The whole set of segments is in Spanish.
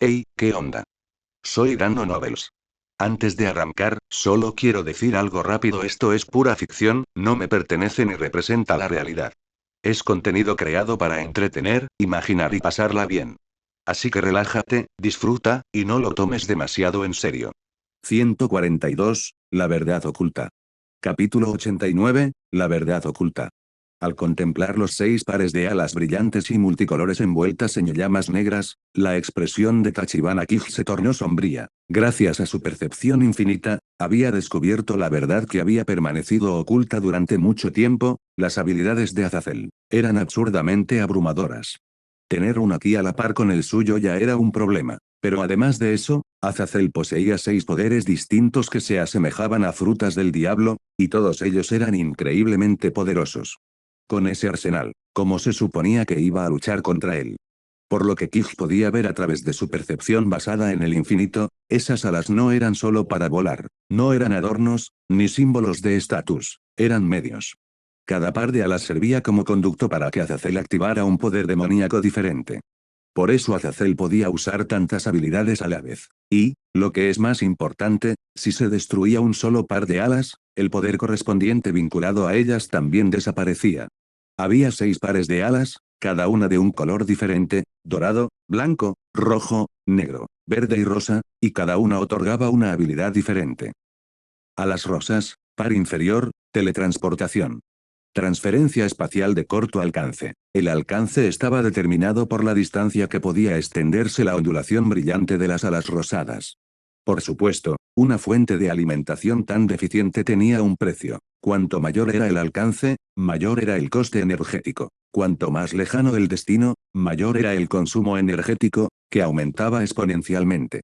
Hey, ¿qué onda? Soy Dando Novels. Antes de arrancar, solo quiero decir algo rápido: esto es pura ficción, no me pertenece ni representa la realidad. Es contenido creado para entretener, imaginar y pasarla bien. Así que relájate, disfruta, y no lo tomes demasiado en serio. 142. La verdad oculta. Capítulo 89. La verdad oculta. Al contemplar los 6 pares de alas brillantes y multicolores envueltas en llamas negras, la expresión de Tachibana Kij se tornó sombría. Gracias a su percepción infinita, había descubierto la verdad que había permanecido oculta durante mucho tiempo: las habilidades de Azazel eran absurdamente abrumadoras. Tener un ki a la par con el suyo ya era un problema. Pero además de eso, Azazel poseía 6 poderes distintos que se asemejaban a frutas del diablo, y todos ellos eran increíblemente poderosos. Con ese arsenal, ¿cómo se suponía que iba a luchar contra él? Por lo que Kij podía ver a través de su percepción basada en el infinito, esas alas no eran solo para volar, no eran adornos, ni símbolos de estatus, eran medios. Cada par de alas servía como conducto para que Azazel activara un poder demoníaco diferente. Por eso Azazel podía usar tantas habilidades a la vez. Y, lo que es más importante, si se destruía un solo par de alas, el poder correspondiente vinculado a ellas también desaparecía. Había 6 pares de alas, cada una de un color diferente: dorado, blanco, rojo, negro, verde y rosa, y cada una otorgaba una habilidad diferente. Alas rosas, par inferior, teletransportación. Transferencia espacial de corto alcance. El alcance estaba determinado por la distancia que podía extenderse la ondulación brillante de las alas rosadas. Por supuesto, una fuente de alimentación tan deficiente tenía un precio. Cuanto mayor era el alcance, mayor era el coste energético. Cuanto más lejano el destino, mayor era el consumo energético, que aumentaba exponencialmente.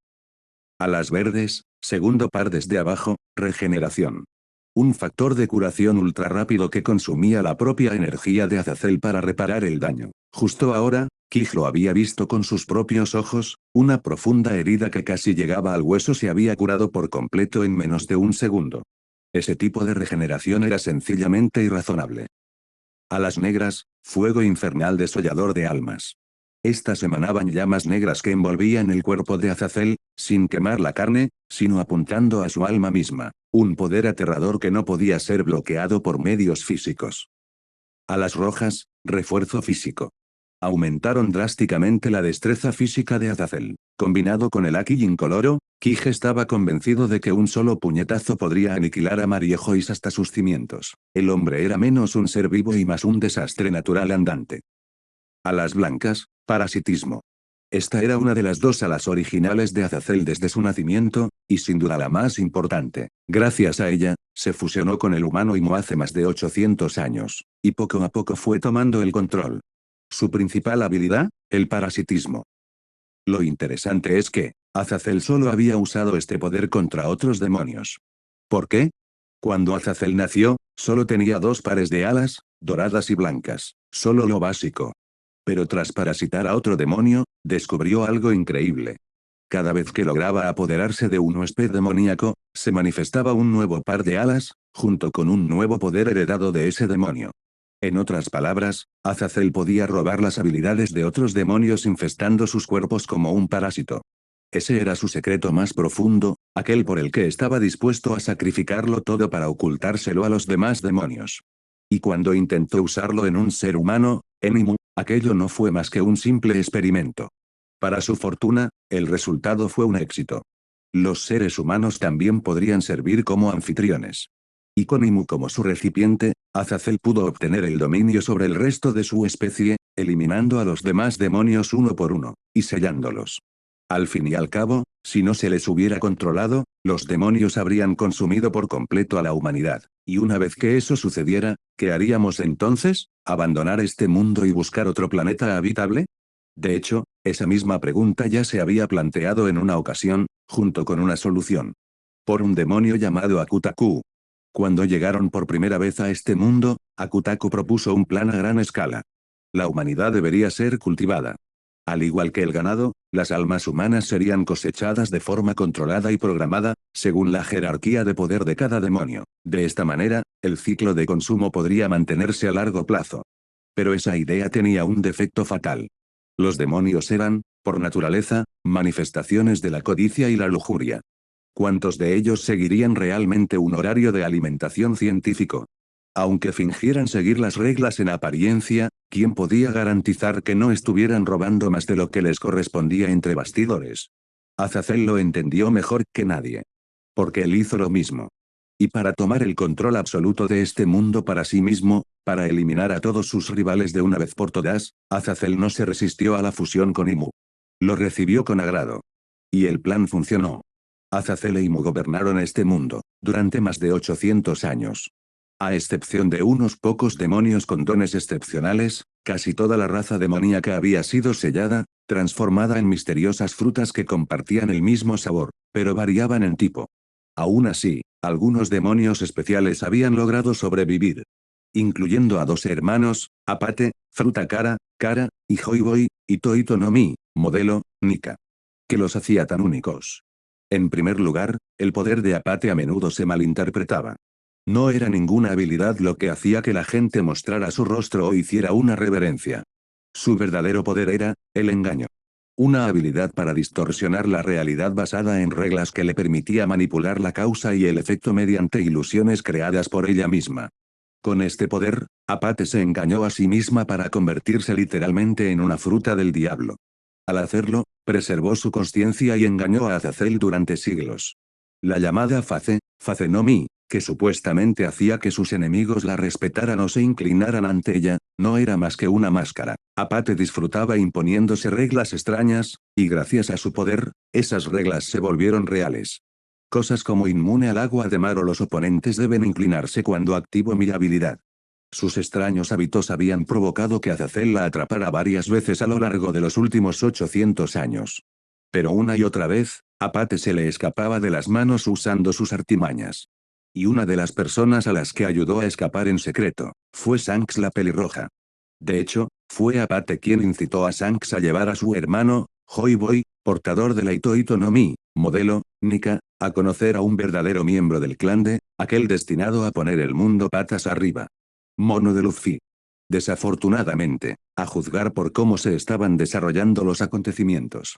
Alas verdes, segundo par desde abajo, regeneración. Un factor de curación ultra rápido que consumía la propia energía de Azazel para reparar el daño. Justo ahora, Kij lo había visto con sus propios ojos: una profunda herida que casi llegaba al hueso se había curado por completo en menos de un segundo. Ese tipo de regeneración era sencillamente irrazonable. Alas negras, fuego infernal desollador de almas. Estas emanaban llamas negras que envolvían el cuerpo de Azazel, sin quemar la carne, sino apuntando a su alma misma. Un poder aterrador que no podía ser bloqueado por medios físicos. Alas rojas, refuerzo físico. Aumentaron drásticamente la destreza física de Azazel. Combinado con el Aki incoloro, Kij estaba convencido de que un solo puñetazo podría aniquilar a Mariejois hasta sus cimientos. El hombre era menos un ser vivo y más un desastre natural andante. Alas blancas, parasitismo. Esta era una de las 2 alas originales de Azazel desde su nacimiento, y sin duda la más importante. Gracias a ella, se fusionó con el humano Imo hace más de 800 años, y poco a poco fue tomando el control. Su principal habilidad, el parasitismo. Lo interesante es que, Azazel solo había usado este poder contra otros demonios. ¿Por qué? Cuando Azazel nació, solo tenía 2 pares de alas, doradas y blancas, solo lo básico. Pero tras parasitar a otro demonio, descubrió algo increíble. Cada vez que lograba apoderarse de un huésped demoníaco, se manifestaba un nuevo par de alas, junto con un nuevo poder heredado de ese demonio. En otras palabras, Azazel podía robar las habilidades de otros demonios infestando sus cuerpos como un parásito. Ese era su secreto más profundo, aquel por el que estaba dispuesto a sacrificarlo todo para ocultárselo a los demás demonios. Y cuando intentó usarlo en un ser humano, Enimu, aquello no fue más que un simple experimento. Para su fortuna, el resultado fue un éxito. Los seres humanos también podrían servir como anfitriones. Y con Imu como su recipiente, Azazel pudo obtener el dominio sobre el resto de su especie, eliminando a los demás demonios uno por uno, y sellándolos. Al fin y al cabo, si no se les hubiera controlado, los demonios habrían consumido por completo a la humanidad. Y una vez que eso sucediera, ¿qué haríamos entonces? ¿Abandonar este mundo y buscar otro planeta habitable? De hecho, esa misma pregunta ya se había planteado en una ocasión, junto con una solución. Por un demonio llamado Akutaku. Cuando llegaron por primera vez a este mundo, Akutaku propuso un plan a gran escala. La humanidad debería ser cultivada. Al igual que el ganado, las almas humanas serían cosechadas de forma controlada y programada, según la jerarquía de poder de cada demonio. De esta manera, el ciclo de consumo podría mantenerse a largo plazo. Pero esa idea tenía un defecto fatal. Los demonios eran, por naturaleza, manifestaciones de la codicia y la lujuria. ¿Cuántos de ellos seguirían realmente un horario de alimentación científico? Aunque fingieran seguir las reglas en apariencia, ¿quién podía garantizar que no estuvieran robando más de lo que les correspondía entre bastidores? Azazel lo entendió mejor que nadie. Porque él hizo lo mismo. Y para tomar el control absoluto de este mundo para sí mismo, para eliminar a todos sus rivales de una vez por todas, Azazel no se resistió a la fusión con Imu. Lo recibió con agrado. Y el plan funcionó. Azazel e Imu gobernaron este mundo, durante más de 800 años. A excepción de unos pocos demonios con dones excepcionales, casi toda la raza demoníaca había sido sellada, transformada en misteriosas frutas que compartían el mismo sabor, pero variaban en tipo. Aún así, algunos demonios especiales habían logrado sobrevivir. Incluyendo a dos hermanos, Apate, fruta Kara, y Hoiboi, y Toito no Mi, modelo, Nika. ¿Qué los hacía tan únicos? En primer lugar, el poder de Apate a menudo se malinterpretaba. No era ninguna habilidad lo que hacía que la gente mostrara su rostro o hiciera una reverencia. Su verdadero poder era, el engaño. Una habilidad para distorsionar la realidad basada en reglas que le permitía manipular la causa y el efecto mediante ilusiones creadas por ella misma. Con este poder, Apate se engañó a sí misma para convertirse literalmente en una fruta del diablo. Al hacerlo, preservó su consciencia y engañó a Azazel durante siglos. La llamada Face no Mi, que supuestamente hacía que sus enemigos la respetaran o se inclinaran ante ella, no era más que una máscara. Apate disfrutaba imponiéndose reglas extrañas, y gracias a su poder, esas reglas se volvieron reales. Cosas como inmune al agua de mar o los oponentes deben inclinarse cuando activo mi habilidad. Sus extraños hábitos habían provocado que Azazel la atrapara varias veces a lo largo de los últimos 800 años. Pero una y otra vez, Apate se le escapaba de las manos usando sus artimañas. Y una de las personas a las que ayudó a escapar en secreto, fue Shanks la pelirroja. De hecho, fue Apate quien incitó a Shanks a llevar a su hermano, Hoy-Boy, portador de la Ito no Mi, modelo, Nika, a conocer a un verdadero miembro del clan de, aquel destinado a poner el mundo patas arriba. Mono de Luffy. Desafortunadamente, a juzgar por cómo se estaban desarrollando los acontecimientos.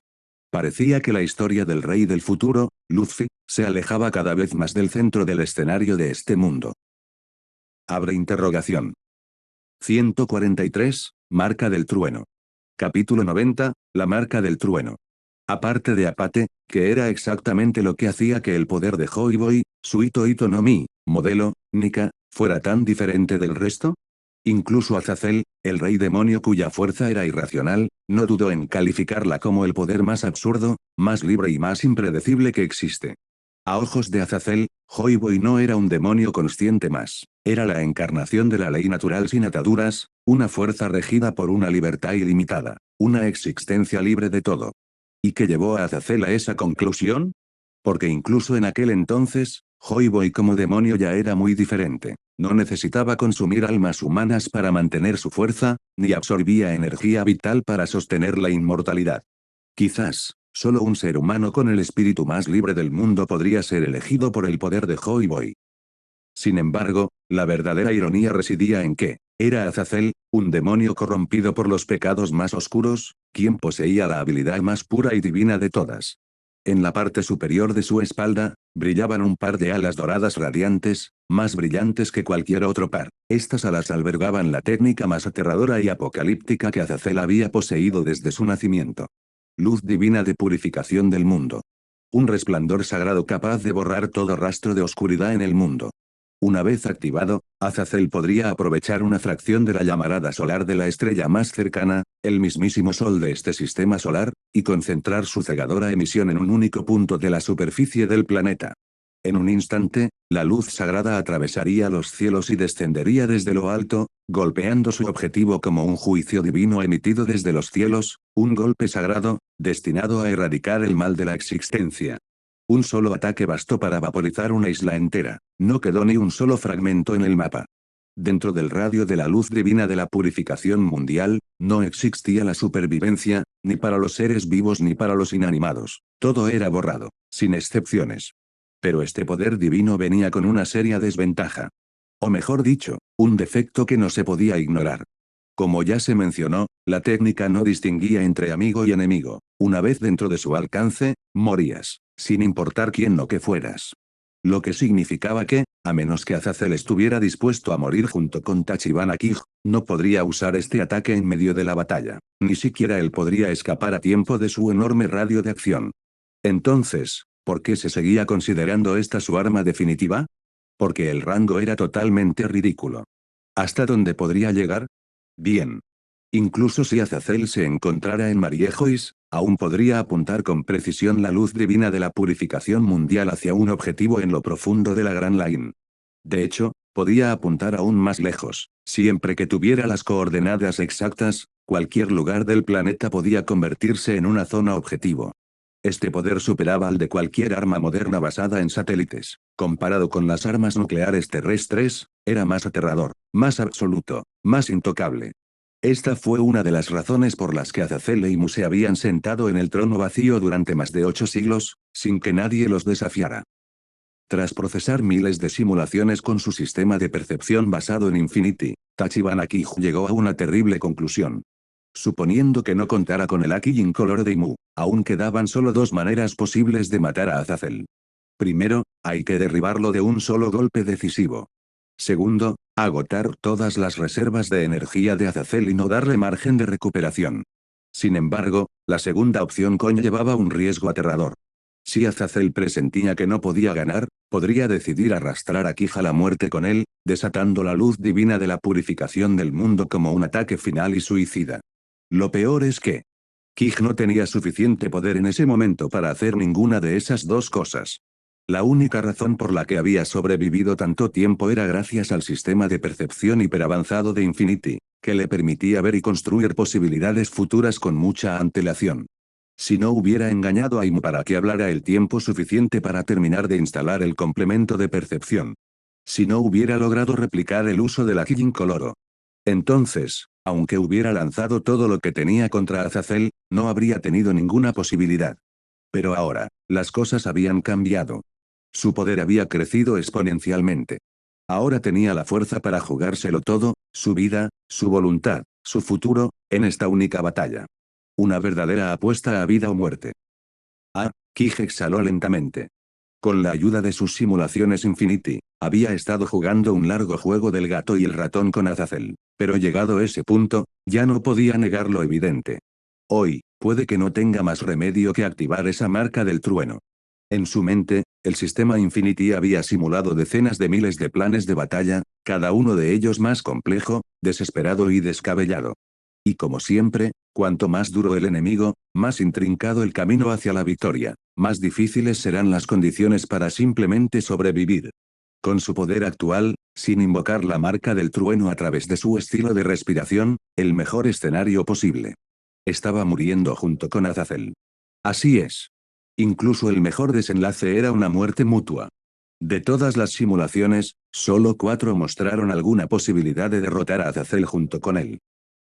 Parecía que la historia del rey del futuro, Luffy, se alejaba cada vez más del centro del escenario de este mundo. Abre interrogación. 143, Marca del Trueno. Capítulo 90, La Marca del Trueno. Aparte de Apate, que era exactamente lo que hacía que el poder de Hoy-Boy, su Ito no Mi, modelo, Nika, fuera tan diferente del resto. Incluso Azazel, el rey demonio cuya fuerza era irracional, no dudó en calificarla como el poder más absurdo, más libre y más impredecible que existe. A ojos de Azazel, Hoy-Boy no era un demonio consciente más, era la encarnación de la ley natural sin ataduras, una fuerza regida por una libertad ilimitada, una existencia libre de todo. ¿Y qué llevó a Azazel a esa conclusión? Porque incluso en aquel entonces, Hoy-Boy como demonio ya era muy diferente. No necesitaba consumir almas humanas para mantener su fuerza, ni absorbía energía vital para sostener la inmortalidad. Quizás, solo un ser humano con el espíritu más libre del mundo podría ser elegido por el poder de Hoy-Boy. Sin embargo, la verdadera ironía residía en que, era Azazel, un demonio corrompido por los pecados más oscuros, quien poseía la habilidad más pura y divina de todas. En la parte superior de su espalda, brillaban un par de alas doradas radiantes, más brillantes que cualquier otro par. Estas alas albergaban la técnica más aterradora y apocalíptica que Azazel había poseído desde su nacimiento. Luz divina de purificación del mundo. Un resplandor sagrado capaz de borrar todo rastro de oscuridad en el mundo. Una vez activado, Azazel podría aprovechar una fracción de la llamarada solar de la estrella más cercana, el mismísimo Sol de este sistema solar, y concentrar su cegadora emisión en un único punto de la superficie del planeta. En un instante, la luz sagrada atravesaría los cielos y descendería desde lo alto, golpeando su objetivo como un juicio divino emitido desde los cielos, un golpe sagrado, destinado a erradicar el mal de la existencia. Un solo ataque bastó para vaporizar una isla entera, no quedó ni un solo fragmento en el mapa. Dentro del radio de la luz divina de la purificación mundial, no existía la supervivencia, ni para los seres vivos ni para los inanimados, todo era borrado, sin excepciones. Pero este poder divino venía con una seria desventaja. O mejor dicho, un defecto que no se podía ignorar. Como ya se mencionó, la técnica no distinguía entre amigo y enemigo. Una vez dentro de su alcance, morías, sin importar quién o qué fueras. Lo que significaba que, a menos que Azazel estuviera dispuesto a morir junto con Tachibana Kij, no podría usar este ataque en medio de la batalla. Ni siquiera él podría escapar a tiempo de su enorme radio de acción. Entonces, ¿por qué se seguía considerando esta su arma definitiva? Porque el rango era totalmente ridículo. ¿Hasta dónde podría llegar? Bien. Incluso si Azazel se encontrara en Mariejois, aún podría apuntar con precisión la luz divina de la purificación mundial hacia un objetivo en lo profundo de la Gran Line. De hecho, podía apuntar aún más lejos. Siempre que tuviera las coordenadas exactas, cualquier lugar del planeta podía convertirse en una zona objetivo. Este poder superaba al de cualquier arma moderna basada en satélites. Comparado con las armas nucleares terrestres, era más aterrador, más absoluto, más intocable. Esta fue una de las razones por las que Azazel y Mu se habían sentado en el trono vacío durante más de 8 siglos, sin que nadie los desafiara. Tras procesar miles de simulaciones con su sistema de percepción basado en Infinity, Tachibana Kij llegó a una terrible conclusión. Suponiendo que no contara con el Aki incoloro de Mu, aún quedaban solo 2 maneras posibles de matar a Azazel. Primero, hay que derribarlo de un solo golpe decisivo. Segundo, agotar todas las reservas de energía de Azazel y no darle margen de recuperación. Sin embargo, la segunda opción conllevaba un riesgo aterrador. Si Azazel presentía que no podía ganar, podría decidir arrastrar a Kij a la muerte con él, desatando la luz divina de la purificación del mundo como un ataque final y suicida. Lo peor es que Kij no tenía suficiente poder en ese momento para hacer ninguna de esas dos cosas. La única razón por la que había sobrevivido tanto tiempo era gracias al sistema de percepción hiperavanzado de Infinity, que le permitía ver y construir posibilidades futuras con mucha antelación. Si no hubiera engañado a Imu para que hablara el tiempo suficiente para terminar de instalar el complemento de percepción. Si no hubiera logrado replicar el uso de la Ki incoloro. Entonces, aunque hubiera lanzado todo lo que tenía contra Azazel, no habría tenido ninguna posibilidad. Pero ahora, las cosas habían cambiado. Su poder había crecido exponencialmente. Ahora tenía la fuerza para jugárselo todo, su vida, su voluntad, su futuro, en esta única batalla. Una verdadera apuesta a vida o muerte. Kij exhaló lentamente. Con la ayuda de sus simulaciones Infinity, había estado jugando un largo juego del gato y el ratón con Azazel, pero llegado ese punto, ya no podía negar lo evidente. Hoy, puede que no tenga más remedio que activar esa marca del trueno. En su mente, el sistema Infinity había simulado decenas de miles de planes de batalla, cada uno de ellos más complejo, desesperado y descabellado. Y como siempre, cuanto más duro el enemigo, más intrincado el camino hacia la victoria, más difíciles serán las condiciones para simplemente sobrevivir. Con su poder actual, sin invocar la marca del trueno a través de su estilo de respiración, el mejor escenario posible. Estaba muriendo junto con Azazel. Así es. Incluso el mejor desenlace era una muerte mutua. De todas las simulaciones, solo 4 mostraron alguna posibilidad de derrotar a Azazel junto con él.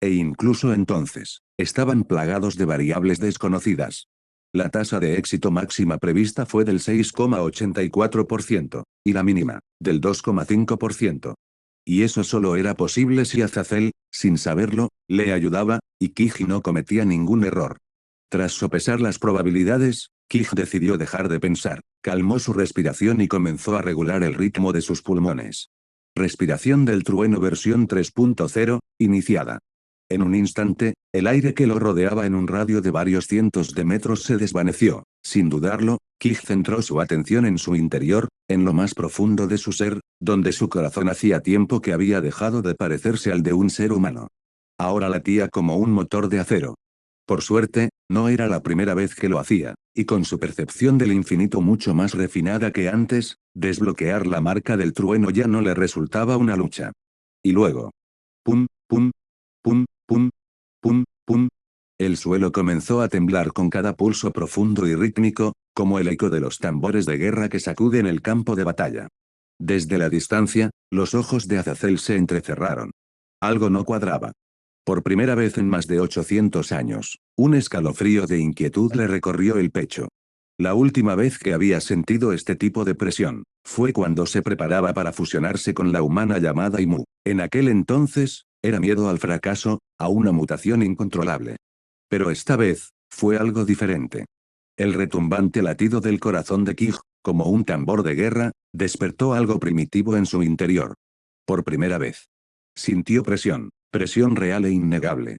E incluso entonces, estaban plagados de variables desconocidas. La tasa de éxito máxima prevista fue del 6,84%, y la mínima, del 2,5%. Y eso solo era posible si Azazel, sin saberlo, le ayudaba, y Kij no cometía ningún error. Tras sopesar las probabilidades, Kij decidió dejar de pensar, calmó su respiración y comenzó a regular el ritmo de sus pulmones. Respiración del trueno versión 3.0, iniciada. En un instante, el aire que lo rodeaba en un radio de varios cientos de metros se desvaneció. Sin dudarlo, Kij centró su atención en su interior, en lo más profundo de su ser, donde su corazón hacía tiempo que había dejado de parecerse al de un ser humano. Ahora latía como un motor de acero. Por suerte, no era la primera vez que lo hacía, y con su percepción del infinito mucho más refinada que antes, desbloquear la marca del trueno ya no le resultaba una lucha. Y luego. Pum, pum, pum, pum, pum, pum. El suelo comenzó a temblar con cada pulso profundo y rítmico, como el eco de los tambores de guerra que sacuden el campo de batalla. Desde la distancia, los ojos de Azazel se entrecerraron. Algo no cuadraba. Por primera vez en más de 800 años, un escalofrío de inquietud le recorrió el pecho. La última vez que había sentido este tipo de presión, fue cuando se preparaba para fusionarse con la humana llamada Imu. En aquel entonces, Era miedo al fracaso, a una mutación incontrolable. Pero esta vez, fue algo diferente. El retumbante latido del corazón de Kij, como un tambor de guerra, despertó algo primitivo en su interior. Por primera vez. Sintió presión, presión real e innegable.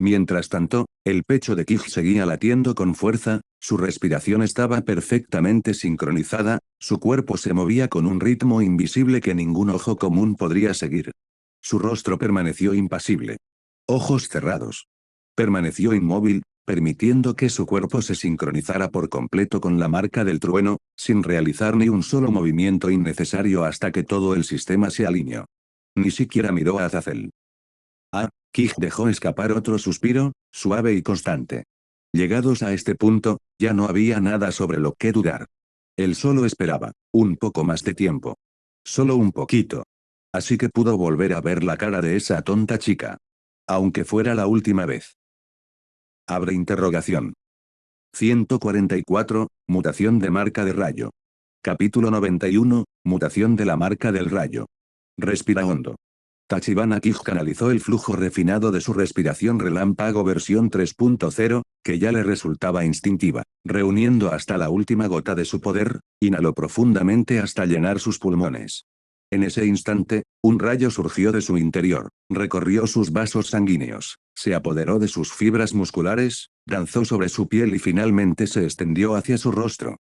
Mientras tanto, el pecho de Kij seguía latiendo con fuerza, su respiración estaba perfectamente sincronizada, su cuerpo se movía con un ritmo invisible que ningún ojo común podría seguir. Su rostro permaneció impasible. Ojos cerrados. Permaneció inmóvil, permitiendo que su cuerpo se sincronizara por completo con la marca del trueno, sin realizar ni un solo movimiento innecesario hasta que todo el sistema se alineó. Ni siquiera miró a Azazel. Kij dejó escapar otro suspiro, suave y constante. Llegados a este punto, ya no había nada sobre lo que dudar. Él solo esperaba, un poco más de tiempo. Solo un poquito. Así que pudo volver a ver la cara de esa tonta chica. Aunque fuera la última vez. Abre interrogación. 144, mutación de marca de rayo. Capítulo 91, mutación de la marca del rayo. Respira hondo. Tachibana Kij canalizó el flujo refinado de su respiración relámpago versión 3.0, que ya le resultaba instintiva, reuniendo hasta la última gota de su poder, inhaló profundamente hasta llenar sus pulmones. En ese instante, un rayo surgió de su interior, recorrió sus vasos sanguíneos, se apoderó de sus fibras musculares, danzó sobre su piel y finalmente se extendió hacia su rostro.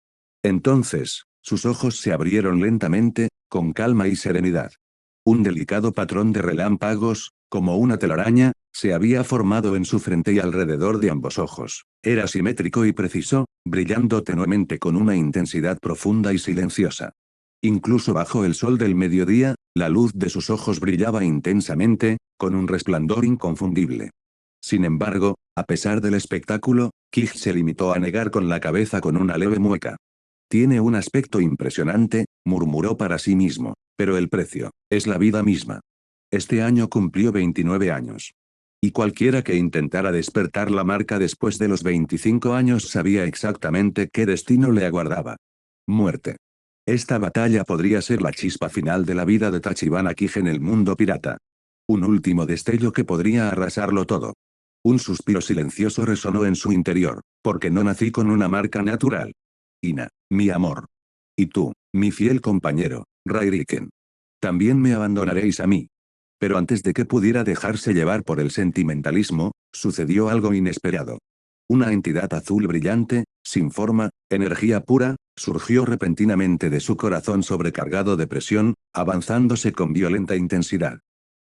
Entonces, sus ojos se abrieron lentamente, con calma y serenidad. Un delicado patrón de relámpagos, como una telaraña, se había formado en su frente y alrededor de ambos ojos. Era simétrico y preciso, brillando tenuemente con una intensidad profunda y silenciosa. Incluso bajo el sol del mediodía, la luz de sus ojos brillaba intensamente, con un resplandor inconfundible. Sin embargo, a pesar del espectáculo, Kij se limitó a negar con la cabeza con una leve mueca. Tiene un aspecto impresionante, murmuró para sí mismo, pero el precio, es la vida misma. Este año cumplió 29 años. Y cualquiera que intentara despertar la marca después de los 25 años sabía exactamente qué destino le aguardaba. Muerte. Esta batalla podría ser la chispa final de la vida de Tachibana Kij en el mundo pirata. Un último destello que podría arrasarlo todo. Un suspiro silencioso resonó en su interior, porque no nací con una marca natural. Ina, mi amor. Y tú, mi fiel compañero, Rairiken. También me abandonaréis a mí. Pero antes de que pudiera dejarse llevar por el sentimentalismo, sucedió algo inesperado. Una entidad azul brillante, sin forma, energía pura, surgió repentinamente de su corazón sobrecargado de presión, avanzándose con violenta intensidad.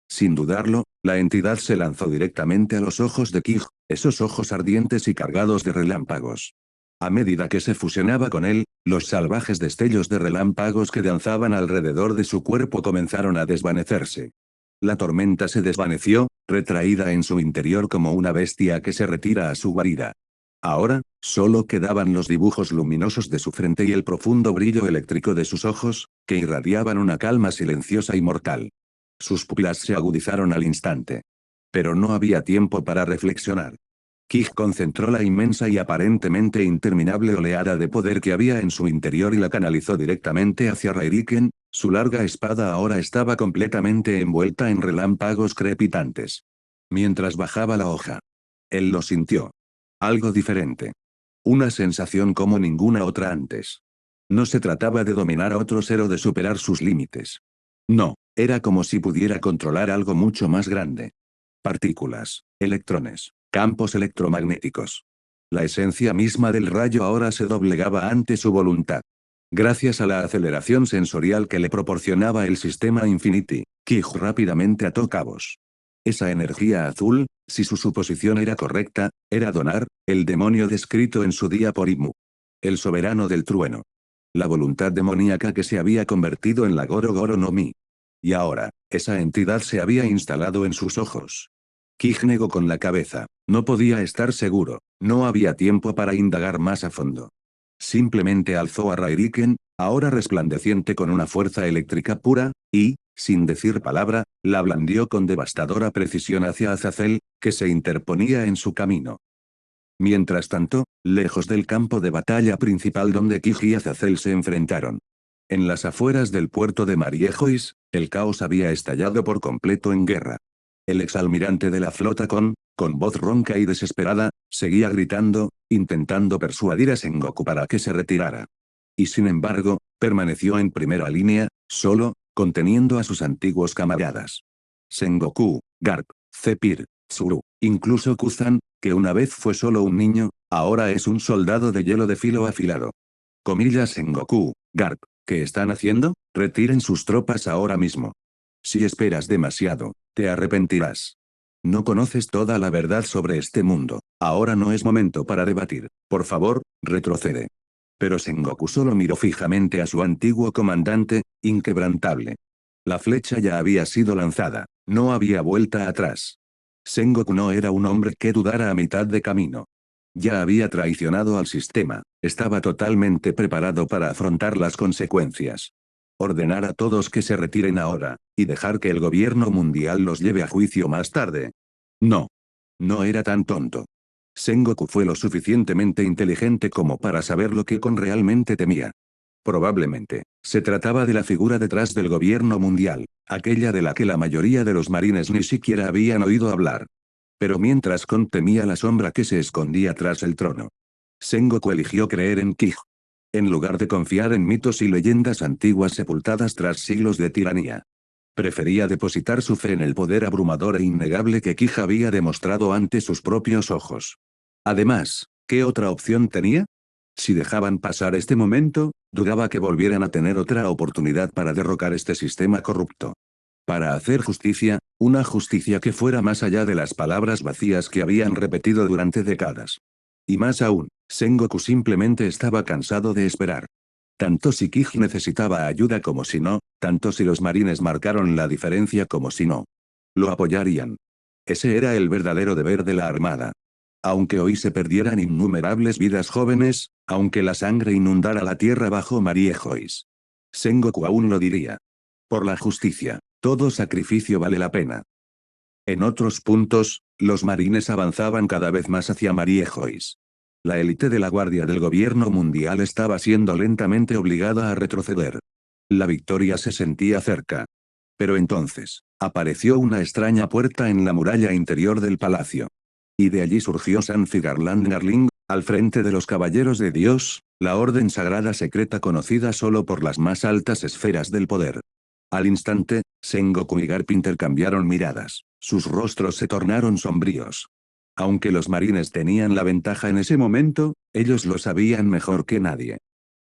Sin dudarlo, la entidad se lanzó directamente a los ojos de Kij, esos ojos ardientes y cargados de relámpagos. A medida que se fusionaba con él, los salvajes destellos de relámpagos que danzaban alrededor de su cuerpo comenzaron a desvanecerse. La tormenta se desvaneció, retraída en su interior como una bestia que se retira a su guarida. Ahora, solo quedaban los dibujos luminosos de su frente y el profundo brillo eléctrico de sus ojos, que irradiaban una calma silenciosa y mortal. Sus pupilas se agudizaron al instante. Pero no había tiempo para reflexionar. Kij concentró la inmensa y aparentemente interminable oleada de poder que había en su interior y la canalizó directamente hacia Rairiken, su larga espada ahora estaba completamente envuelta en relámpagos crepitantes. Mientras bajaba la hoja. Él lo sintió. Algo diferente. Una sensación como ninguna otra antes. No se trataba de dominar a otro ser o de superar sus límites. No, era como si pudiera controlar algo mucho más grande. Partículas, electrones, campos electromagnéticos. La esencia misma del rayo ahora se doblegaba ante su voluntad. Gracias a la aceleración sensorial que le proporcionaba el sistema Infinity, Kij rápidamente ató cabos. Esa energía azul, si su suposición era correcta, era Donar, el demonio descrito en su día por Imu. El soberano del trueno. La voluntad demoníaca que se había convertido en la Goro Goro no Mi. Y ahora, esa entidad se había instalado en sus ojos. Kij negó con la cabeza, no podía estar seguro, no había tiempo para indagar más a fondo. Simplemente alzó a Rairiken, ahora resplandeciente con una fuerza eléctrica pura, y, sin decir palabra, la blandió con devastadora precisión hacia Azazel, que se interponía en su camino. Mientras tanto, lejos del campo de batalla principal donde Kij y Azazel se enfrentaron. En las afueras del puerto de Mariejois, el caos había estallado por completo en guerra. El exalmirante de la flota con voz ronca y desesperada, seguía gritando, intentando persuadir a Sengoku para que se retirara. Y sin embargo, permaneció en primera línea, solo, conteniendo a sus antiguos camaradas. Sengoku, Garp, Zephyr, Tsuru, incluso Kuzan, que una vez fue solo un niño, ahora es un soldado de hielo de filo afilado. Comillas Sengoku, Garp, ¿qué están haciendo? Retiren sus tropas ahora mismo. Si esperas demasiado, te arrepentirás. No conoces toda la verdad sobre este mundo. Ahora no es momento para debatir. Por favor, retrocede. Pero Sengoku solo miró fijamente a su antiguo comandante, inquebrantable. La flecha ya había sido lanzada, no había vuelta atrás. Sengoku no era un hombre que dudara a mitad de camino. Ya había traicionado al sistema, estaba totalmente preparado para afrontar las consecuencias. Ordenar a todos que se retiren ahora, y dejar que el gobierno mundial los lleve a juicio más tarde. No. No era tan tonto. Sengoku fue lo suficientemente inteligente como para saber lo que Kon realmente temía. Probablemente, se trataba de la figura detrás del gobierno mundial, aquella de la que la mayoría de los marines ni siquiera habían oído hablar. Pero mientras Kon temía la sombra que se escondía tras el trono, Sengoku eligió creer en Kij. En lugar de confiar en mitos y leyendas antiguas sepultadas tras siglos de tiranía. Prefería depositar su fe en el poder abrumador e innegable que Kij había demostrado ante sus propios ojos. Además, ¿qué otra opción tenía? Si dejaban pasar este momento, dudaba que volvieran a tener otra oportunidad para derrocar este sistema corrupto. Para hacer justicia, una justicia que fuera más allá de las palabras vacías que habían repetido durante décadas. Y más aún, Sengoku simplemente estaba cansado de esperar. Tanto si Kij necesitaba ayuda como si no, tanto si los marines marcaron la diferencia como si no. Lo apoyarían. Ese era el verdadero deber de la Armada. Aunque hoy se perdieran innumerables vidas jóvenes, aunque la sangre inundara la tierra bajo Marie Joyce. Sengoku aún lo diría. Por la justicia, todo sacrificio vale la pena. En otros puntos, los marines avanzaban cada vez más hacia Marie Joyce. La élite de la Guardia del Gobierno Mundial estaba siendo lentamente obligada a retroceder. La victoria se sentía cerca. Pero entonces, apareció una extraña puerta en la muralla interior del palacio. Y de allí surgió Sanfi Garland Garling, al frente de los Caballeros de Dios, la orden sagrada secreta conocida solo por las más altas esferas del poder. Al instante, Sengoku y Garp intercambiaron miradas, sus rostros se tornaron sombríos. Aunque los marines tenían la ventaja en ese momento, ellos lo sabían mejor que nadie.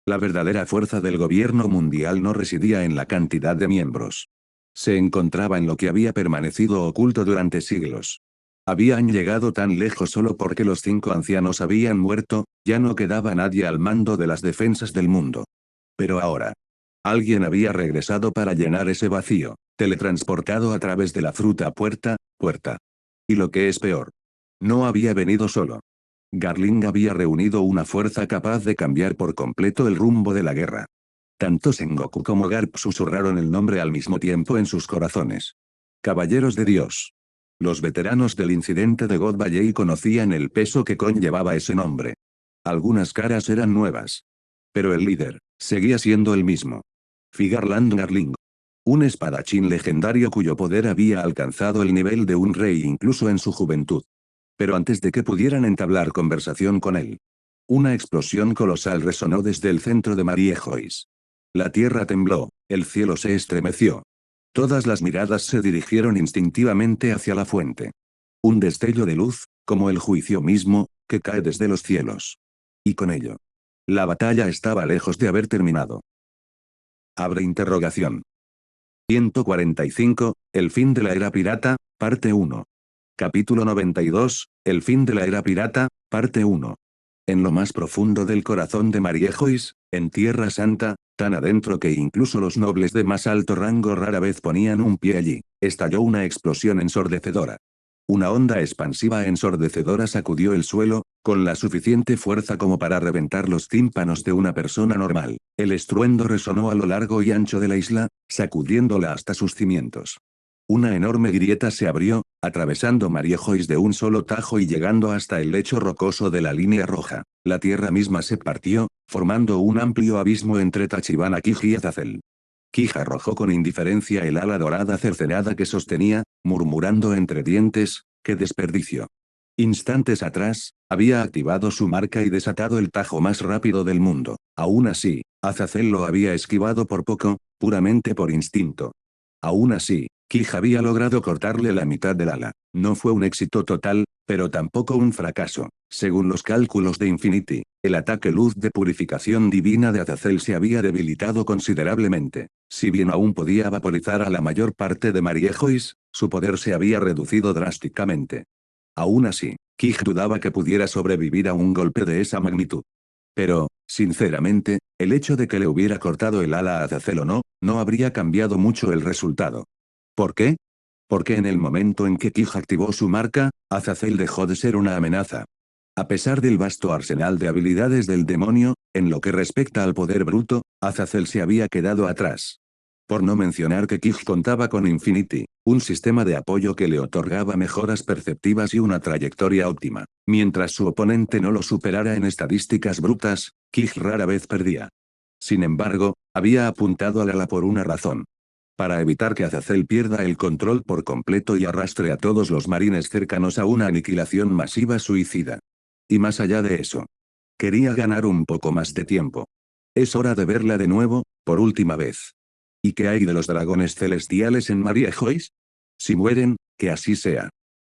La verdadera fuerza del gobierno mundial no residía en la cantidad de miembros. Se encontraba en lo que había permanecido oculto durante siglos. Habían llegado tan lejos solo porque los 5 ancianos habían muerto, ya no quedaba nadie al mando de las defensas del mundo. Pero ahora, alguien había regresado para llenar ese vacío, teletransportado a través de la fruta puerta. Y lo que es peor, no había venido solo. Garling había reunido una fuerza capaz de cambiar por completo el rumbo de la guerra. Tanto Sengoku como Garp susurraron el nombre al mismo tiempo en sus corazones. Caballeros de Dios. Los veteranos del incidente de God Valley conocían el peso que conllevaba ese nombre. Algunas caras eran nuevas. Pero el líder, seguía siendo el mismo. Figarland Garling. Un espadachín legendario cuyo poder había alcanzado el nivel de un rey incluso en su juventud. Pero antes de que pudieran entablar conversación con él, una explosión colosal resonó desde el centro de Marie Joyce. La tierra tembló, el cielo se estremeció. Todas las miradas se dirigieron instintivamente hacia la fuente. Un destello de luz, como el juicio mismo, que cae desde los cielos. Y con ello, la batalla estaba lejos de haber terminado. Abre interrogación. 145, el fin de la era pirata, parte 1. Capítulo 92, el fin de la era pirata, parte 1. En lo más profundo del corazón de Marie Joyce, en Tierra Santa, tan adentro que incluso los nobles de más alto rango rara vez ponían un pie allí, estalló una explosión ensordecedora. Una onda expansiva ensordecedora sacudió el suelo, con la suficiente fuerza como para reventar los tímpanos de una persona normal. El estruendo resonó a lo largo y ancho de la isla, sacudiéndola hasta sus cimientos. Una enorme grieta se abrió, atravesando Marie Joyce de un solo tajo y llegando hasta el lecho rocoso de la línea roja. La tierra misma se partió, formando un amplio abismo entre Tachibana Kij y Azazel. Kij arrojó con indiferencia el ala dorada cercenada que sostenía, murmurando entre dientes, ¡qué desperdicio! Instantes atrás, había activado su marca y desatado el tajo más rápido del mundo. Aún así, Azazel lo había esquivado por poco, puramente por instinto. Aún así, Kij había logrado cortarle la mitad del ala. No fue un éxito total, pero tampoco un fracaso. Según los cálculos de Infinity, el ataque luz de purificación divina de Azazel se había debilitado considerablemente. Si bien aún podía vaporizar a la mayor parte de Mariejois, su poder se había reducido drásticamente. Aún así, Kij dudaba que pudiera sobrevivir a un golpe de esa magnitud. Pero, sinceramente, el hecho de que le hubiera cortado el ala a Azazel o no, no habría cambiado mucho el resultado. ¿Por qué? Porque en el momento en que Kij activó su marca, Azazel dejó de ser una amenaza. A pesar del vasto arsenal de habilidades del demonio, en lo que respecta al poder bruto, Azazel se había quedado atrás. Por no mencionar que Kij contaba con Infinity, un sistema de apoyo que le otorgaba mejoras perceptivas y una trayectoria óptima. Mientras su oponente no lo superara en estadísticas brutas, Kij rara vez perdía. Sin embargo, había apuntado al ala por una razón. Para evitar que Azazel pierda el control por completo y arrastre a todos los marines cercanos a una aniquilación masiva suicida. Y más allá de eso. Quería ganar un poco más de tiempo. Es hora de verla de nuevo, por última vez. ¿Y qué hay de los dragones celestiales en Mariejois? Si mueren, que así sea.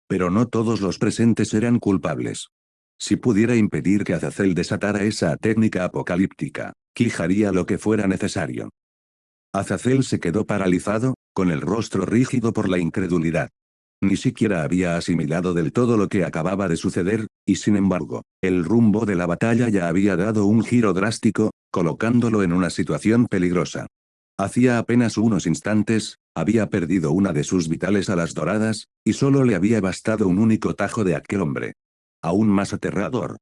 Pero no todos los presentes eran culpables. Si pudiera impedir que Azazel desatara esa técnica apocalíptica, Kij haría lo que fuera necesario. Azazel se quedó paralizado, con el rostro rígido por la incredulidad. Ni siquiera había asimilado del todo lo que acababa de suceder, y sin embargo, el rumbo de la batalla ya había dado un giro drástico, colocándolo en una situación peligrosa. Hacía apenas unos instantes, había perdido una de sus vitales alas doradas, y solo le había bastado un único tajo de aquel hombre. Aún más aterrador.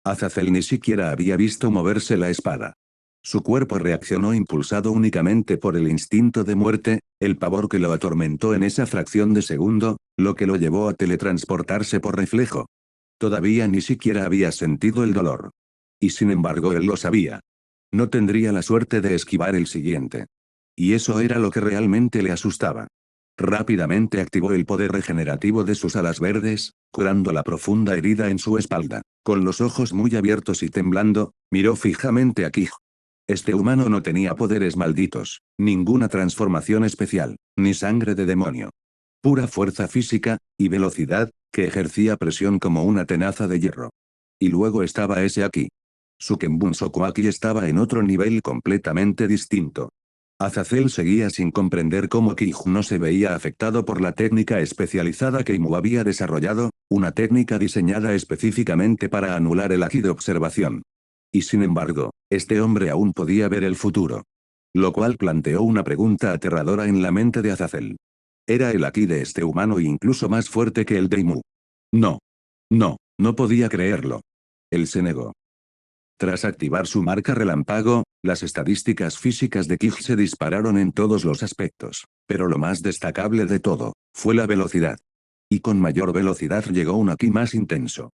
Azazel ni siquiera había visto moverse la espada. Su cuerpo reaccionó impulsado únicamente por el instinto de muerte, el pavor que lo atormentó en esa fracción de segundo, lo que lo llevó a teletransportarse por reflejo. Todavía ni siquiera había sentido el dolor. Y sin embargo él lo sabía. No tendría la suerte de esquivar el siguiente. Y eso era lo que realmente le asustaba. Rápidamente activó el poder regenerativo de sus alas verdes, curando la profunda herida en su espalda. Con los ojos muy abiertos y temblando, miró fijamente a Kij. Este humano no tenía poderes malditos, ninguna transformación especial, ni sangre de demonio. Pura fuerza física, y velocidad, que ejercía presión como una tenaza de hierro. Y luego estaba ese aquí. Sukenbun Sokuaki estaba en otro nivel completamente distinto. Azazel seguía sin comprender cómo Kij no se veía afectado por la técnica especializada que Imu había desarrollado, una técnica diseñada específicamente para anular el haki de observación. Y sin embargo, este hombre aún podía ver el futuro. Lo cual planteó una pregunta aterradora en la mente de Azazel. ¿Era el haki de este humano incluso más fuerte que el de Imu? No. No, no podía creerlo. Él se negó. Tras activar su marca relámpago, las estadísticas físicas de Kij se dispararon en todos los aspectos. Pero lo más destacable de todo, fue la velocidad. Y con mayor velocidad llegó un haki más intenso.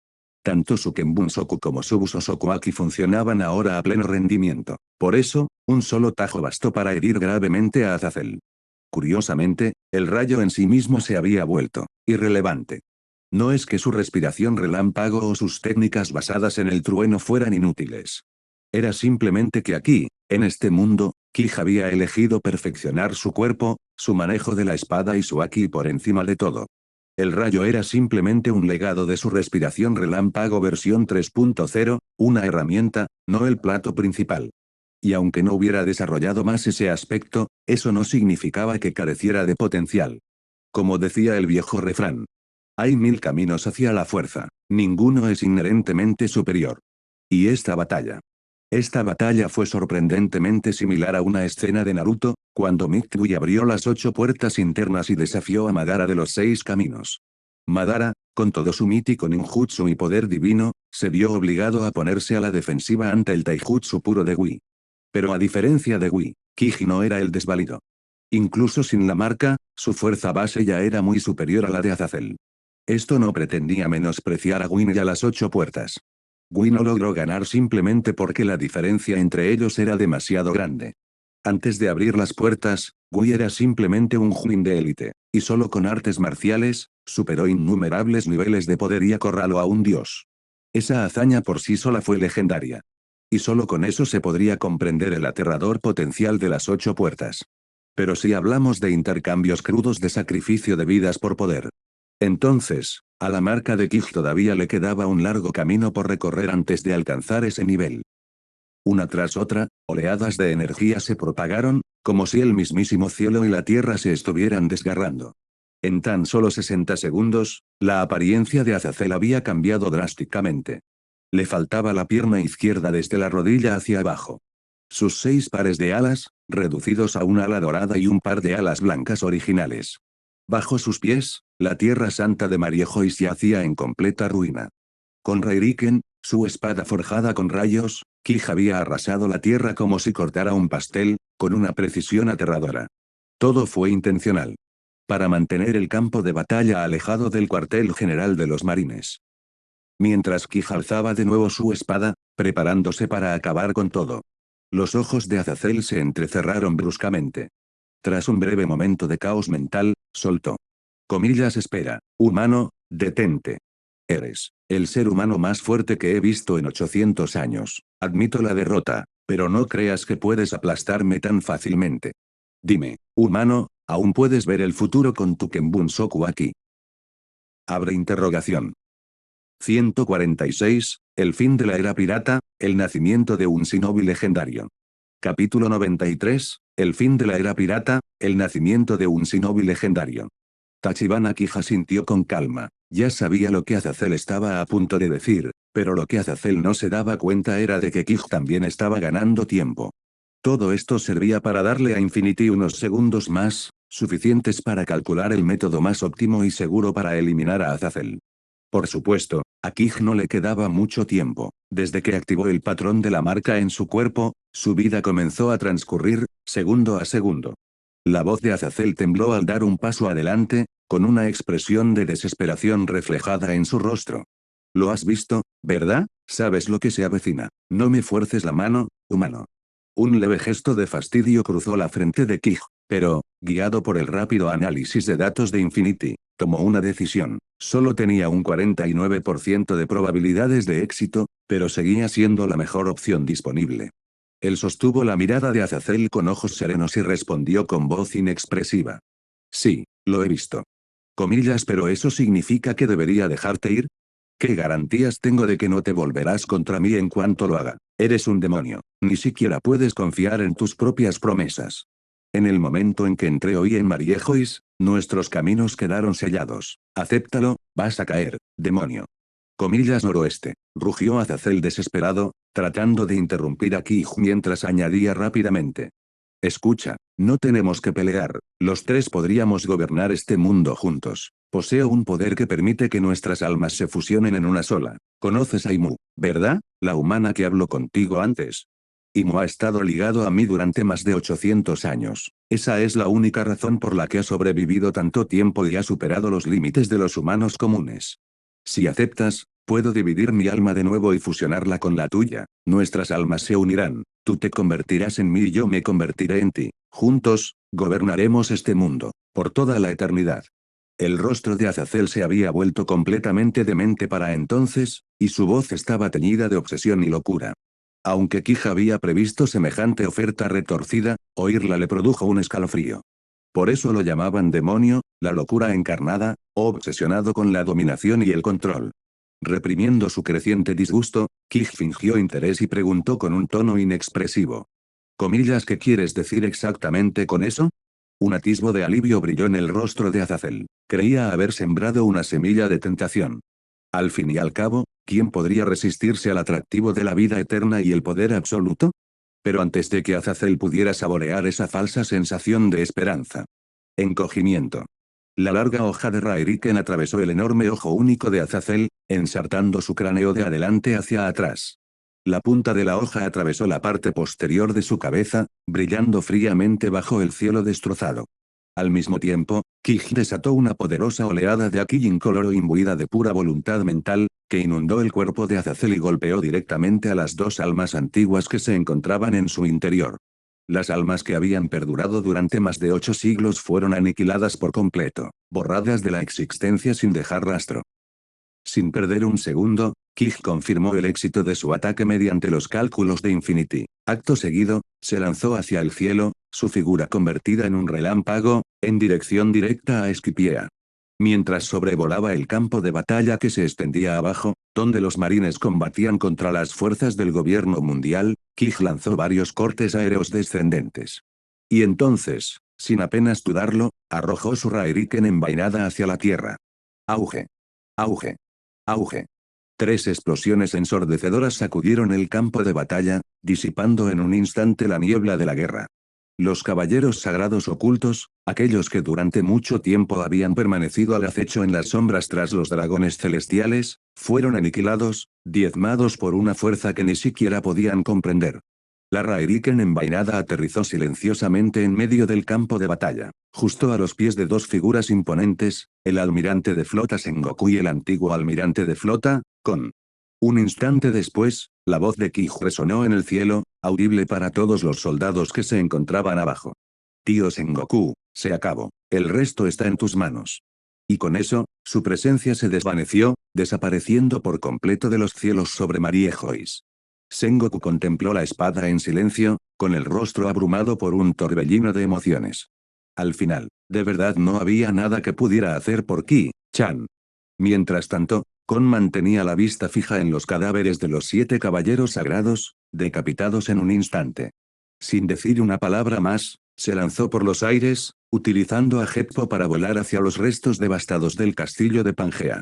Tanto Sukenbun Soku como Subuso Sokuaki funcionaban ahora a pleno rendimiento. Por eso, un solo tajo bastó para herir gravemente a Azazel. Curiosamente, el rayo en sí mismo se había vuelto irrelevante. No es que su respiración relámpago o sus técnicas basadas en el trueno fueran inútiles. Era simplemente que aquí, en este mundo, Kij había elegido perfeccionar su cuerpo, su manejo de la espada y su haki por encima de todo. El rayo era simplemente un legado de su respiración relámpago versión 3.0, una herramienta, no el plato principal. Y aunque no hubiera desarrollado más ese aspecto, eso no significaba que careciera de potencial. Como decía el viejo refrán. Hay 1000 caminos hacia la fuerza, ninguno es inherentemente superior. Y esta batalla. Esta batalla fue sorprendentemente similar a una escena de Naruto, cuando Mitsui abrió las 8 puertas internas y desafió a Madara de los 6 caminos. Madara, con todo su mítico ninjutsu y poder divino, se vio obligado a ponerse a la defensiva ante el taijutsu puro de Wi. Pero a diferencia de Wi, Kij no era el desvalido. Incluso sin la marca, su fuerza base ya era muy superior a la de Azazel. Esto no pretendía menospreciar a Win y a las 8 puertas. Win no logró ganar simplemente porque la diferencia entre ellos era demasiado grande. Antes de abrir las puertas, Gui era simplemente un Juin de élite, y solo con artes marciales, superó innumerables niveles de poder y acorraló a un dios. Esa hazaña por sí sola fue legendaria. Y solo con eso se podría comprender el aterrador potencial de las 8 puertas. Pero si hablamos de intercambios crudos de sacrificio de vidas por poder. Entonces, a la marca de Kij todavía le quedaba un largo camino por recorrer antes de alcanzar ese nivel. Una tras otra, oleadas de energía se propagaron, como si el mismísimo cielo y la tierra se estuvieran desgarrando. En tan solo 60 segundos, la apariencia de Azazel había cambiado drásticamente. Le faltaba la pierna izquierda desde la rodilla hacia abajo. Sus 6 pares de alas, reducidos a una ala dorada y un par de alas blancas originales. Bajo sus pies, la tierra santa de Mariejois yacía en completa ruina. Con Rairiken, su espada forjada con rayos, Kij había arrasado la tierra como si cortara un pastel, con una precisión aterradora. Todo fue intencional. Para mantener el campo de batalla alejado del cuartel general de los marines. Mientras Kij alzaba de nuevo su espada, preparándose para acabar con todo. Los ojos de Azazel se entrecerraron bruscamente. Tras un breve momento de caos mental, soltó. Espera, humano, detente. Eres el ser humano más fuerte que he visto en 800 años. Admito la derrota, pero no creas que puedes aplastarme tan fácilmente. Dime, humano, ¿aún puedes ver el futuro con tu Kenbunsoku aquí? Abre interrogación. 146, el fin de la era pirata, el nacimiento de un shinobi legendario. Capítulo 93, el fin de la era pirata, el nacimiento de un shinobi legendario. Tachibana Kija sintió con calma. Ya sabía lo que Azazel estaba a punto de decir, pero lo que Azazel no se daba cuenta era de que Kij también estaba ganando tiempo. Todo esto servía para darle a Infinity unos segundos más, suficientes para calcular el método más óptimo y seguro para eliminar a Azazel. Por supuesto, a Kij no le quedaba mucho tiempo. Desde que activó el patrón de la marca en su cuerpo, su vida comenzó a transcurrir, segundo a segundo. La voz de Azazel tembló al dar un paso adelante, con una expresión de desesperación reflejada en su rostro. Lo has visto, ¿verdad? Sabes lo que se avecina. No me fuerces la mano, humano. Un leve gesto de fastidio cruzó la frente de Kij, pero, guiado por el rápido análisis de datos de Infinity, tomó una decisión. Solo tenía un 49% de probabilidades de éxito, pero seguía siendo la mejor opción disponible. Él sostuvo la mirada de Azazel con ojos serenos y respondió con voz inexpresiva. Sí, lo he visto. Pero ¿eso significa que debería dejarte ir? ¿Qué garantías tengo de que no te volverás contra mí en cuanto lo haga? Eres un demonio. Ni siquiera puedes confiar en tus propias promesas. En el momento en que entré hoy en Mariejois, nuestros caminos quedaron sellados. Acéptalo, vas a caer, demonio. Noroeste. Rugió Azazel desesperado, tratando de interrumpir a Kij mientras añadía rápidamente. Escucha, no tenemos que pelear, los tres podríamos gobernar este mundo juntos. Poseo un poder que permite que nuestras almas se fusionen en una sola. Conoces a Imu, ¿verdad? La humana que habló contigo antes. Imu ha estado ligado a mí durante más de 800 años. Esa es la única razón por la que ha sobrevivido tanto tiempo y ha superado los límites de los humanos comunes. Si aceptas, puedo dividir mi alma de nuevo y fusionarla con la tuya. Nuestras almas se unirán. Tú te convertirás en mí y yo me convertiré en ti. Juntos, gobernaremos este mundo, por toda la eternidad. El rostro de Azazel se había vuelto completamente demente para entonces, y su voz estaba teñida de obsesión y locura. Aunque Kij había previsto semejante oferta retorcida, oírla le produjo un escalofrío. Por eso lo llamaban demonio, la locura encarnada, o obsesionado con la dominación y el control. Reprimiendo su creciente disgusto, Kij fingió interés y preguntó con un tono inexpresivo. ¿Qué quieres decir exactamente con eso? Un atisbo de alivio brilló en el rostro de Azazel. Creía haber sembrado una semilla de tentación. Al fin y al cabo, ¿quién podría resistirse al atractivo de la vida eterna y el poder absoluto? Pero antes de que Azazel pudiera saborear esa falsa sensación de esperanza. Encogimiento. La larga hoja de Rairiken atravesó el enorme ojo único de Azazel, ensartando su cráneo de adelante hacia atrás. La punta de la hoja atravesó la parte posterior de su cabeza, brillando fríamente bajo el cielo destrozado. Al mismo tiempo, Kij desató una poderosa oleada de Aki incoloro imbuida de pura voluntad mental, que inundó el cuerpo de Azazel y golpeó directamente a las dos almas antiguas que se encontraban en su interior. Las almas que habían perdurado durante más de 8 siglos fueron aniquiladas por completo, borradas de la existencia sin dejar rastro. Sin perder un segundo, Kig confirmó el éxito de su ataque mediante los cálculos de Infinity. Acto seguido, se lanzó hacia el cielo, su figura convertida en un relámpago, en dirección directa a Esquipiea. Mientras sobrevolaba el campo de batalla que se extendía abajo, donde los marines combatían contra las fuerzas del gobierno mundial, Kig lanzó varios cortes aéreos descendentes. Y entonces, sin apenas dudarlo, arrojó su Rairiken envainada hacia la tierra. Auge. Auge. Auge. 3 explosiones ensordecedoras sacudieron el campo de batalla, disipando en un instante la niebla de la guerra. Los caballeros sagrados ocultos, aquellos que durante mucho tiempo habían permanecido al acecho en las sombras tras los dragones celestiales, fueron aniquilados, diezmados por una fuerza que ni siquiera podían comprender. La Rairiken envainada aterrizó silenciosamente en medio del campo de batalla, justo a los pies de 2 figuras imponentes, el almirante de flota Sengoku y el antiguo almirante de flota, Kon. Un instante después, la voz de Kij resonó en el cielo, audible para todos los soldados que se encontraban abajo. Tío Sengoku, se acabó, el resto está en tus manos. Y con eso, su presencia se desvaneció, desapareciendo por completo de los cielos sobre Marie Joyce. Sengoku contempló la espada en silencio, con el rostro abrumado por un torbellino de emociones. Al final, de verdad no había nada que pudiera hacer por Ki-chan. Mientras tanto, Kon mantenía la vista fija en los cadáveres de los 7 caballeros sagrados, decapitados en un instante. Sin decir una palabra más, se lanzó por los aires, utilizando a Heppo para volar hacia los restos devastados del castillo de Pangea.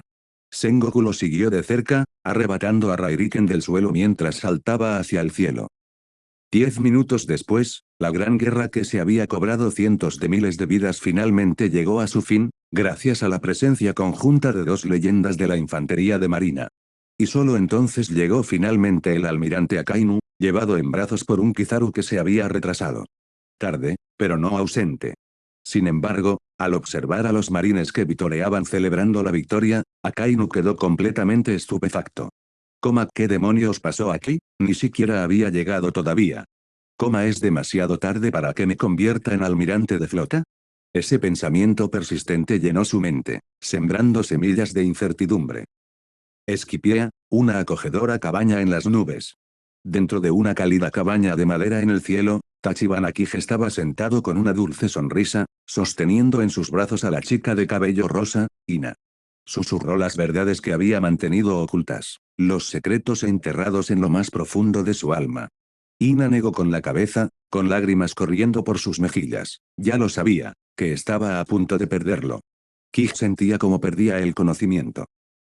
Sengoku lo siguió de cerca, arrebatando a Rairiken del suelo mientras saltaba hacia el cielo. 10 minutos después, la gran guerra que se había cobrado cientos de miles de vidas finalmente llegó a su fin, gracias a la presencia conjunta de 2 leyendas de la infantería de marina. Y solo entonces llegó finalmente el almirante Akainu, llevado en brazos por un Kizaru que se había retrasado. Tarde, pero no ausente. Sin embargo, al observar a los marines que vitoreaban celebrando la victoria, Akainu quedó completamente estupefacto. ¿Qué demonios pasó aquí? Ni siquiera había llegado todavía. ¿Es demasiado tarde para que me convierta en almirante de flota? Ese pensamiento persistente llenó su mente, sembrando semillas de incertidumbre. Esquipiea, una acogedora cabaña en las nubes. Dentro de una cálida cabaña de madera en el cielo, Tachibana Kige estaba sentado con una dulce sonrisa, sosteniendo en sus brazos a la chica de cabello rosa, Ina. Susurró las verdades que había mantenido ocultas, los secretos enterrados en lo más profundo de su alma. Ina negó con la cabeza, con lágrimas corriendo por sus mejillas. Ya lo sabía, que estaba a punto de perderlo. Kig sentía como perdía el conocimiento.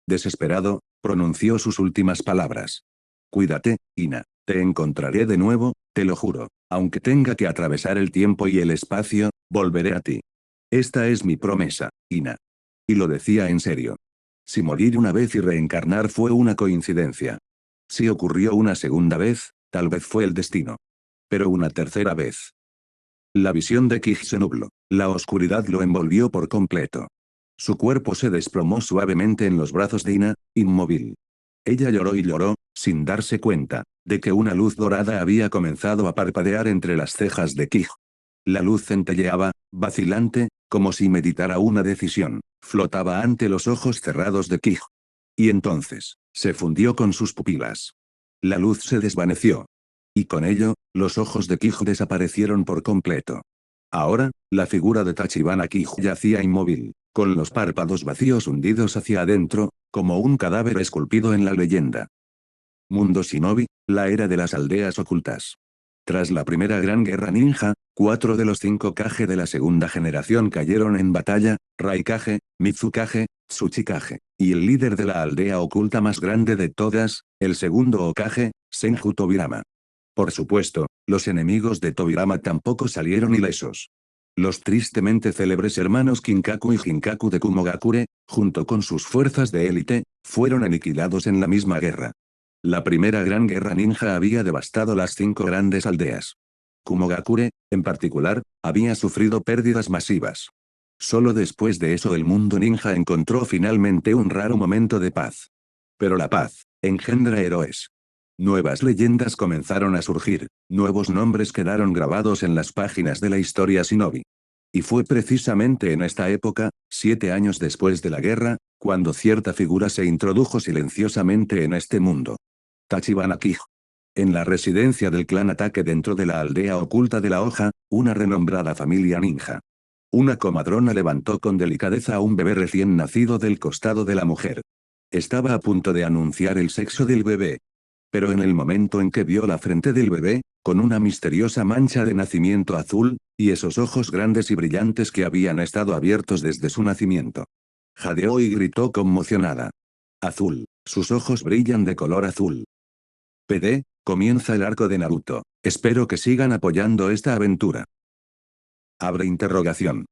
Desesperado, pronunció sus últimas palabras. Cuídate, Ina, te encontraré de nuevo, te lo juro, aunque tenga que atravesar el tiempo y el espacio, volveré a ti. Esta es mi promesa, Ina. Y lo decía en serio. Si morir una vez y reencarnar fue una coincidencia. Si ocurrió una segunda vez, tal vez fue el destino. Pero una tercera vez. La visión de Kig se nubló. La oscuridad lo envolvió por completo. Su cuerpo se desplomó suavemente en los brazos de Ina, inmóvil. Ella lloró y lloró, sin darse cuenta, de que una luz dorada había comenzado a parpadear entre las cejas de Kig. La luz centelleaba, vacilante, como si meditara una decisión, flotaba ante los ojos cerrados de Kig. Y entonces, se fundió con sus pupilas. La luz se desvaneció. Y con ello, los ojos de Kig desaparecieron por completo. Ahora, la figura de Tachibana Kig yacía inmóvil, con los párpados vacíos hundidos hacia adentro, como un cadáver esculpido en la leyenda. Mundo Shinobi, la era de las aldeas ocultas. Tras la primera gran guerra ninja, 4 de los 5 Kage de la segunda generación cayeron en batalla, Raikage, Mitsukage, Tsuchikage, y el líder de la aldea oculta más grande de todas, el segundo Hokage, Senju Tobirama. Por supuesto, los enemigos de Tobirama tampoco salieron ilesos. Los tristemente célebres hermanos Kinkaku y Jinkaku de Kumogakure, junto con sus fuerzas de élite, fueron aniquilados en la misma guerra. La primera gran guerra ninja había devastado las 5 grandes aldeas. Kumogakure, en particular, había sufrido pérdidas masivas. Solo después de eso el mundo ninja encontró finalmente un raro momento de paz. Pero la paz engendra héroes. Nuevas leyendas comenzaron a surgir, nuevos nombres quedaron grabados en las páginas de la historia shinobi. Y fue precisamente en esta época, 7 años después de la guerra, cuando cierta figura se introdujo silenciosamente en este mundo. Tachibana Kijo. En la residencia del clan Atake dentro de la aldea oculta de la hoja, una renombrada familia ninja. Una comadrona levantó con delicadeza a un bebé recién nacido del costado de la mujer. Estaba a punto de anunciar el sexo del bebé. Pero en el momento en que vio la frente del bebé, con una misteriosa mancha de nacimiento azul, y esos ojos grandes y brillantes que habían estado abiertos desde su nacimiento, jadeó y gritó conmocionada. Azul, sus ojos brillan de color azul. PD, comienza el arco de Naruto. Espero que sigan apoyando esta aventura. Abre interrogación.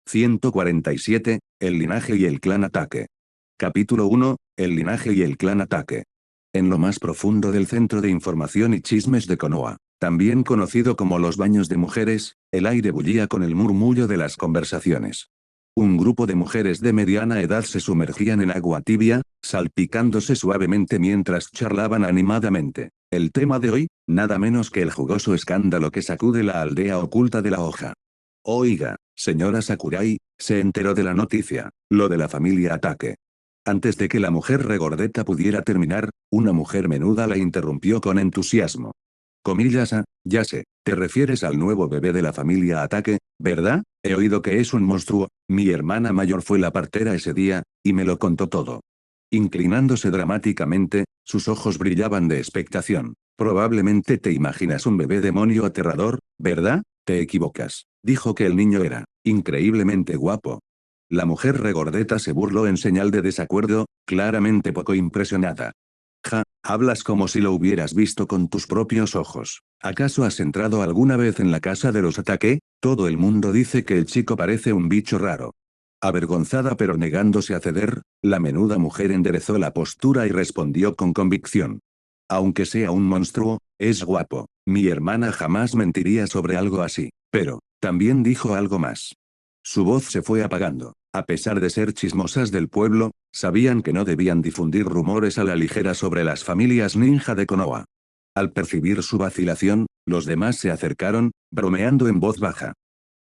147, el linaje y el clan Atake. Capítulo 1, el linaje y el clan Atake. En lo más profundo del Centro de Información y Chismes de Konoha, también conocido como los baños de mujeres, el aire bullía con el murmullo de las conversaciones. Un grupo de mujeres de mediana edad se sumergían en agua tibia, salpicándose suavemente mientras charlaban animadamente. El tema de hoy, nada menos que el jugoso escándalo que sacude la aldea oculta de la hoja. Oiga, señora Sakurai, se enteró de la noticia, lo de la familia Atake. Antes de que la mujer regordeta pudiera terminar, una mujer menuda la interrumpió con entusiasmo. Comillas ya sé, te refieres al nuevo bebé de la familia Atake, ¿verdad? He oído que es un monstruo, mi hermana mayor fue la partera ese día, y me lo contó todo. Inclinándose dramáticamente, sus ojos brillaban de expectación. Probablemente te imaginas un bebé demonio aterrador, ¿verdad? Te equivocas. Dijo que el niño era increíblemente guapo. La mujer regordeta se burló en señal de desacuerdo, claramente poco impresionada. Ja, hablas como si lo hubieras visto con tus propios ojos. ¿Acaso has entrado alguna vez en la casa de los Atake? Todo el mundo dice que el chico parece un bicho raro. Avergonzada pero negándose a ceder, la menuda mujer enderezó la postura y respondió con convicción. Aunque sea un monstruo, es guapo. Mi hermana jamás mentiría sobre algo así. Pero, también dijo algo más. Su voz se fue apagando. A pesar de ser chismosas del pueblo, sabían que no debían difundir rumores a la ligera sobre las familias ninja de Konoha. Al percibir su vacilación, los demás se acercaron, bromeando en voz baja.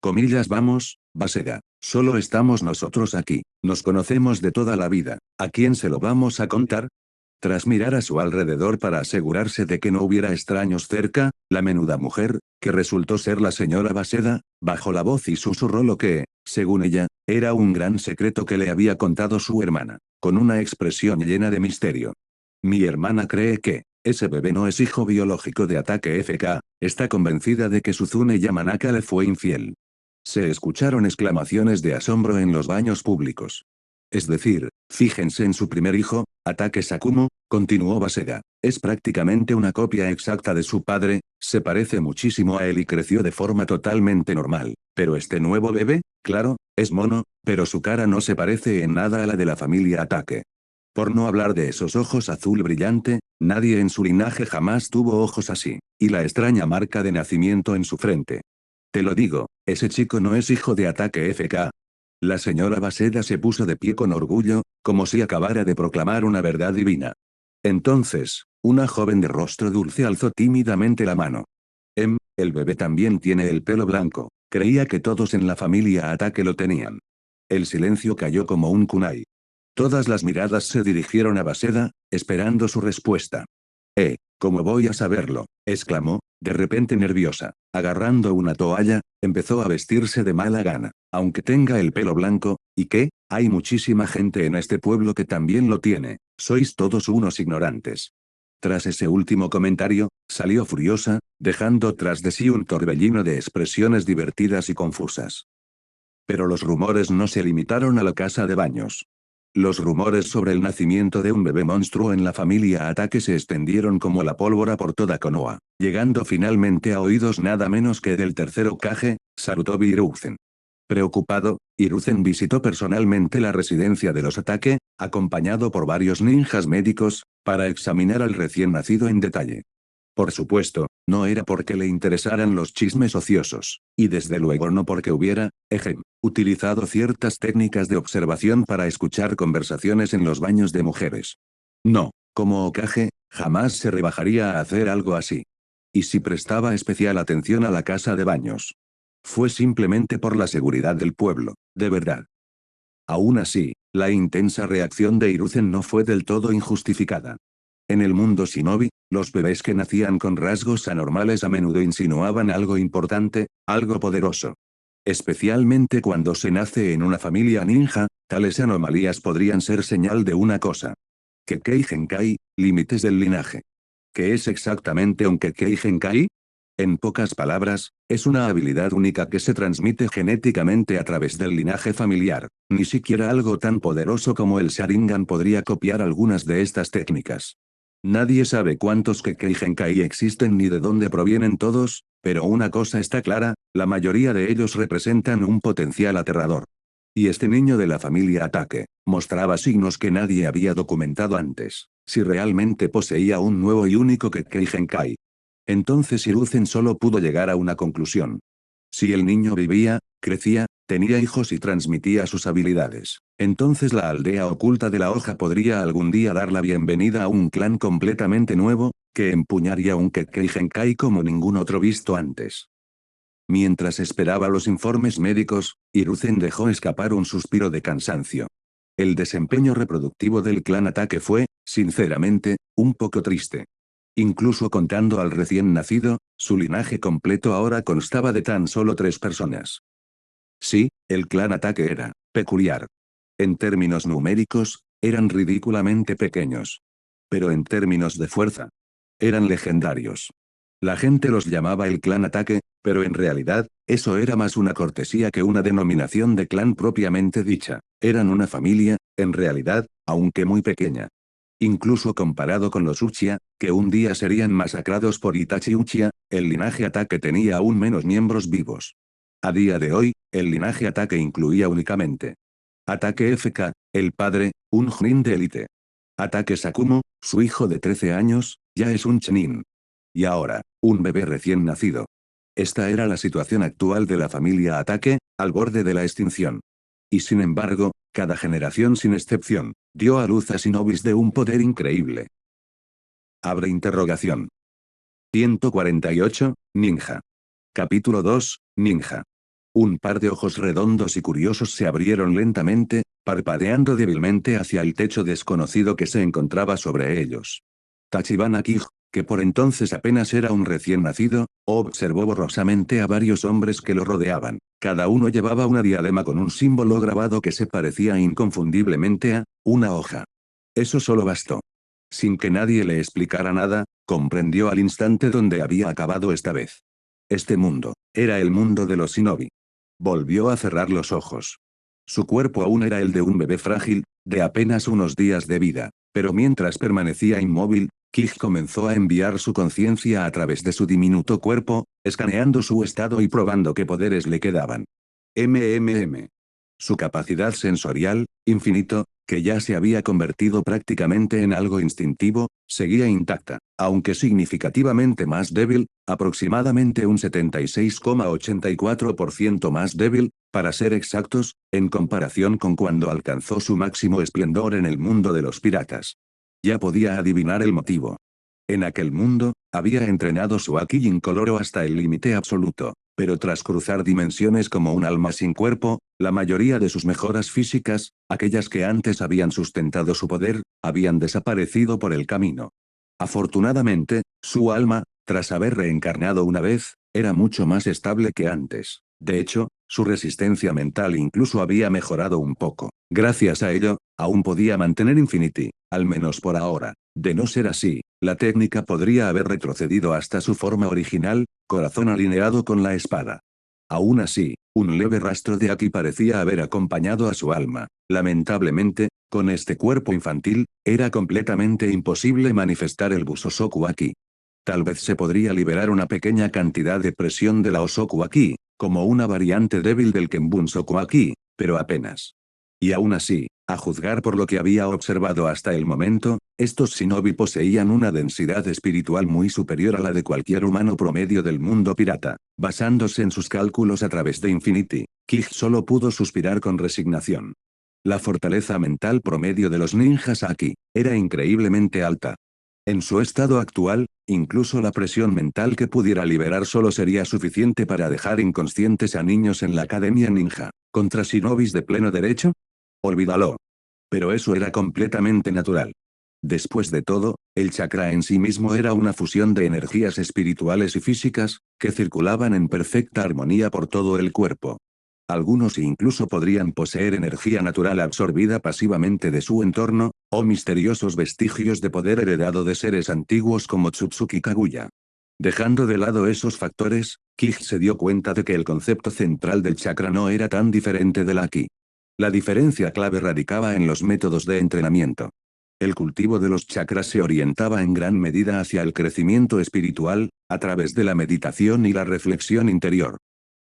Comillas vamos, Baseda. Solo estamos nosotros aquí. Nos conocemos de toda la vida. ¿A quién se lo vamos a contar? Tras mirar a su alrededor para asegurarse de que no hubiera extraños cerca, la menuda mujer, que resultó ser la señora Baseda, bajó la voz y susurró lo que, según ella, era un gran secreto que le había contado su hermana, con una expresión llena de misterio. Mi hermana cree que ese bebé no es hijo biológico de Atake FK, está convencida de que Suzune Yamanaka le fue infiel. Se escucharon exclamaciones de asombro en los baños públicos. Es decir, fíjense en su primer hijo, Atake Sakumo, continuó Baseda. Es prácticamente una copia exacta de su padre, se parece muchísimo a él y creció de forma totalmente normal. Pero este nuevo bebé, claro, es mono, pero su cara no se parece en nada a la de la familia Atake. Por no hablar de esos ojos azul brillante, nadie en su linaje jamás tuvo ojos así, y la extraña marca de nacimiento en su frente. Te lo digo, ese chico no es hijo de Atake FK. La señora Baseda se puso de pie con orgullo, como si acabara de proclamar una verdad divina. Entonces, una joven de rostro dulce alzó tímidamente la mano. El bebé también tiene el pelo blanco. Creía que todos en la familia Atake lo tenían. El silencio cayó como un kunai. Todas las miradas se dirigieron a Baseda, esperando su respuesta. ¿Cómo voy a saberlo?, exclamó, de repente nerviosa. Agarrando una toalla, empezó a vestirse de mala gana. Aunque tenga el pelo blanco, ¿y qué? Hay muchísima gente en este pueblo que también lo tiene. Sois todos unos ignorantes. Tras ese último comentario, salió furiosa, dejando tras de sí un torbellino de expresiones divertidas y confusas. Pero los rumores no se limitaron a la casa de baños. Los rumores sobre el nacimiento de un bebé monstruo en la familia Atake se extendieron como la pólvora por toda Konoha, llegando finalmente a oídos nada menos que del tercer Hokage, Sarutobi Hiruzen. Preocupado, Hiruzen visitó personalmente la residencia de los Atake, acompañado por varios ninjas médicos, para examinar al recién nacido en detalle. Por supuesto, no era porque le interesaran los chismes ociosos, y desde luego no porque hubiera, utilizado ciertas técnicas de observación para escuchar conversaciones en los baños de mujeres. No. Como Hokage, jamás se rebajaría a hacer algo así. Y si prestaba especial atención a la casa de baños. Fue simplemente por la seguridad del pueblo, de verdad. Aún así, la intensa reacción de Hiruzen no fue del todo injustificada. En el mundo shinobi, los bebés que nacían con rasgos anormales a menudo insinuaban algo importante, algo poderoso. Especialmente cuando se nace en una familia ninja, tales anomalías podrían ser señal de una cosa. Kekkei Genkai, límites del linaje. ¿Qué es exactamente un Kekkei Genkai? En pocas palabras, es una habilidad única que se transmite genéticamente a través del linaje familiar. Ni siquiera algo tan poderoso como el Sharingan podría copiar algunas de estas técnicas. Nadie sabe cuántos Kekkei Genkai existen ni de dónde provienen todos, pero una cosa está clara, la mayoría de ellos representan un potencial aterrador. Y este niño de la familia Ataque, mostraba signos que nadie había documentado antes, si realmente poseía un nuevo y único Kekkei Genkai. Entonces Hiruzen solo pudo llegar a una conclusión. Si el niño vivía, crecía, tenía hijos y transmitía sus habilidades, entonces la aldea oculta de la hoja podría algún día dar la bienvenida a un clan completamente nuevo, que empuñaría un Kekkei Genkai como ningún otro visto antes. Mientras esperaba los informes médicos, Hiruzen dejó escapar un suspiro de cansancio. El desempeño reproductivo del clan Ataque fue, sinceramente, un poco triste. Incluso contando al recién nacido, su linaje completo ahora constaba de tan solo 3 personas. Sí, el clan Ataque era peculiar. En términos numéricos, eran ridículamente pequeños. Pero en términos de fuerza, eran legendarios. La gente los llamaba el clan Ataque, pero en realidad, eso era más una cortesía que una denominación de clan propiamente dicha. Eran una familia, en realidad, aunque muy pequeña. Incluso comparado con los Uchiha, que un día serían masacrados por Itachi Uchiha, el linaje Ataque tenía aún menos miembros vivos. A día de hoy, el linaje Ataque incluía únicamente Ataque FK, el padre, un Chunin de élite. Ataque Sakumo, su hijo de 13 años, ya es un Chunin. Y ahora, un bebé recién nacido. Esta era la situación actual de la familia Ataque, al borde de la extinción. Y sin embargo, cada generación sin excepción, dio a luz a shinobis de un poder increíble. Abre interrogación. 148, Ninja. Capítulo 2, Ninja. Un par de ojos redondos y curiosos se abrieron lentamente, parpadeando débilmente hacia el techo desconocido que se encontraba sobre ellos. Tachibana Kij, que por entonces apenas era un recién nacido, observó borrosamente a varios hombres que lo rodeaban. Cada uno llevaba una diadema con un símbolo grabado que se parecía inconfundiblemente a una hoja. Eso solo bastó. Sin que nadie le explicara nada, comprendió al instante dónde había acabado esta vez. Este mundo, era el mundo de los shinobi. Volvió a cerrar los ojos. Su cuerpo aún era el de un bebé frágil, de apenas unos días de vida, pero mientras permanecía inmóvil, Kij comenzó a enviar su conciencia a través de su diminuto cuerpo, escaneando su estado y probando qué poderes le quedaban. MMM. Su capacidad sensorial, infinito, que ya se había convertido prácticamente en algo instintivo, seguía intacta, aunque significativamente más débil, aproximadamente un 76,84% más débil, para ser exactos, en comparación con cuando alcanzó su máximo esplendor en el mundo de los piratas. Ya podía adivinar el motivo. En aquel mundo, había entrenado su Aki incoloro hasta el límite absoluto, pero tras cruzar dimensiones como un alma sin cuerpo, la mayoría de sus mejoras físicas, aquellas que antes habían sustentado su poder, habían desaparecido por el camino. Afortunadamente, su alma, tras haber reencarnado una vez, era mucho más estable que antes. De hecho, su resistencia mental incluso había mejorado un poco. Gracias a ello, aún podía mantener Infinity, al menos por ahora. De no ser así, la técnica podría haber retrocedido hasta su forma original, corazón alineado con la espada. Aún así, un leve rastro de Aki parecía haber acompañado a su alma. Lamentablemente, con este cuerpo infantil, era completamente imposible manifestar el Busosoku Aki. Tal vez se podría liberar una pequeña cantidad de presión de la Osoku Aki, como una variante débil del Kenbunsoku Aki, pero apenas. Y aún así, a juzgar por lo que había observado hasta el momento, estos shinobi poseían una densidad espiritual muy superior a la de cualquier humano promedio del mundo pirata. Basándose en sus cálculos a través de Infinity, Kij solo pudo suspirar con resignación. La fortaleza mental promedio de los ninjas aquí era increíblemente alta. En su estado actual, incluso la presión mental que pudiera liberar solo sería suficiente para dejar inconscientes a niños en la academia ninja. ¿Contra shinobis de pleno derecho? Olvídalo. Pero eso era completamente natural. Después de todo, el chakra en sí mismo era una fusión de energías espirituales y físicas, que circulaban en perfecta armonía por todo el cuerpo. Algunos incluso podrían poseer energía natural absorbida pasivamente de su entorno, o misteriosos vestigios de poder heredado de seres antiguos como Tsutsuki Kaguya. Dejando de lado esos factores, Kij se dio cuenta de que el concepto central del chakra no era tan diferente del Aki. La diferencia clave radicaba en los métodos de entrenamiento. El cultivo de los chakras se orientaba en gran medida hacia el crecimiento espiritual, a través de la meditación y la reflexión interior.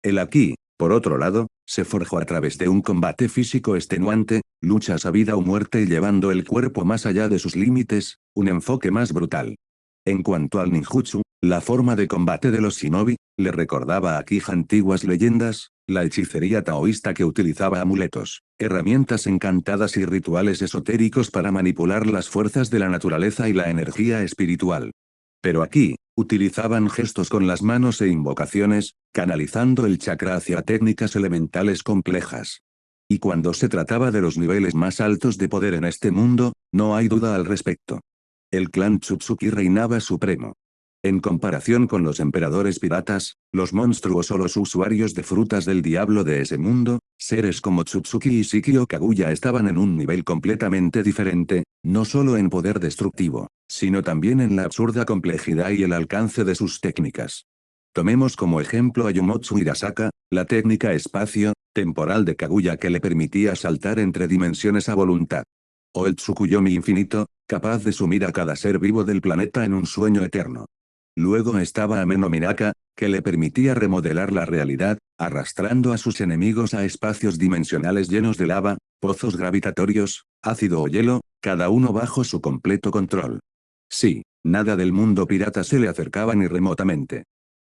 El Aki, por otro lado, se forjó a través de un combate físico extenuante, luchas a vida o muerte llevando el cuerpo más allá de sus límites, un enfoque más brutal. En cuanto al ninjutsu, la forma de combate de los shinobi, le recordaba a Kij antiguas leyendas, la hechicería taoísta que utilizaba amuletos, herramientas encantadas y rituales esotéricos para manipular las fuerzas de la naturaleza y la energía espiritual. Pero aquí, utilizaban gestos con las manos e invocaciones, canalizando el chakra hacia técnicas elementales complejas. Y cuando se trataba de los niveles más altos de poder en este mundo, no hay duda al respecto. El clan Tsutsuki reinaba supremo. En comparación con los emperadores piratas, los monstruos o los usuarios de frutas del diablo de ese mundo, seres como Tsutsuki y Shikio Kaguya estaban en un nivel completamente diferente, no solo en poder destructivo, sino también en la absurda complejidad y el alcance de sus técnicas. Tomemos como ejemplo a Yumotsu Hirasaka, la técnica espacio-temporal de Kaguya que le permitía saltar entre dimensiones a voluntad. O el Tsukuyomi infinito, capaz de sumir a cada ser vivo del planeta en un sueño eterno. Luego estaba Ameno Minaka, que le permitía remodelar la realidad, arrastrando a sus enemigos a espacios dimensionales llenos de lava, pozos gravitatorios, ácido o hielo, cada uno bajo su completo control. Sí, nada del mundo pirata se le acercaba ni remotamente.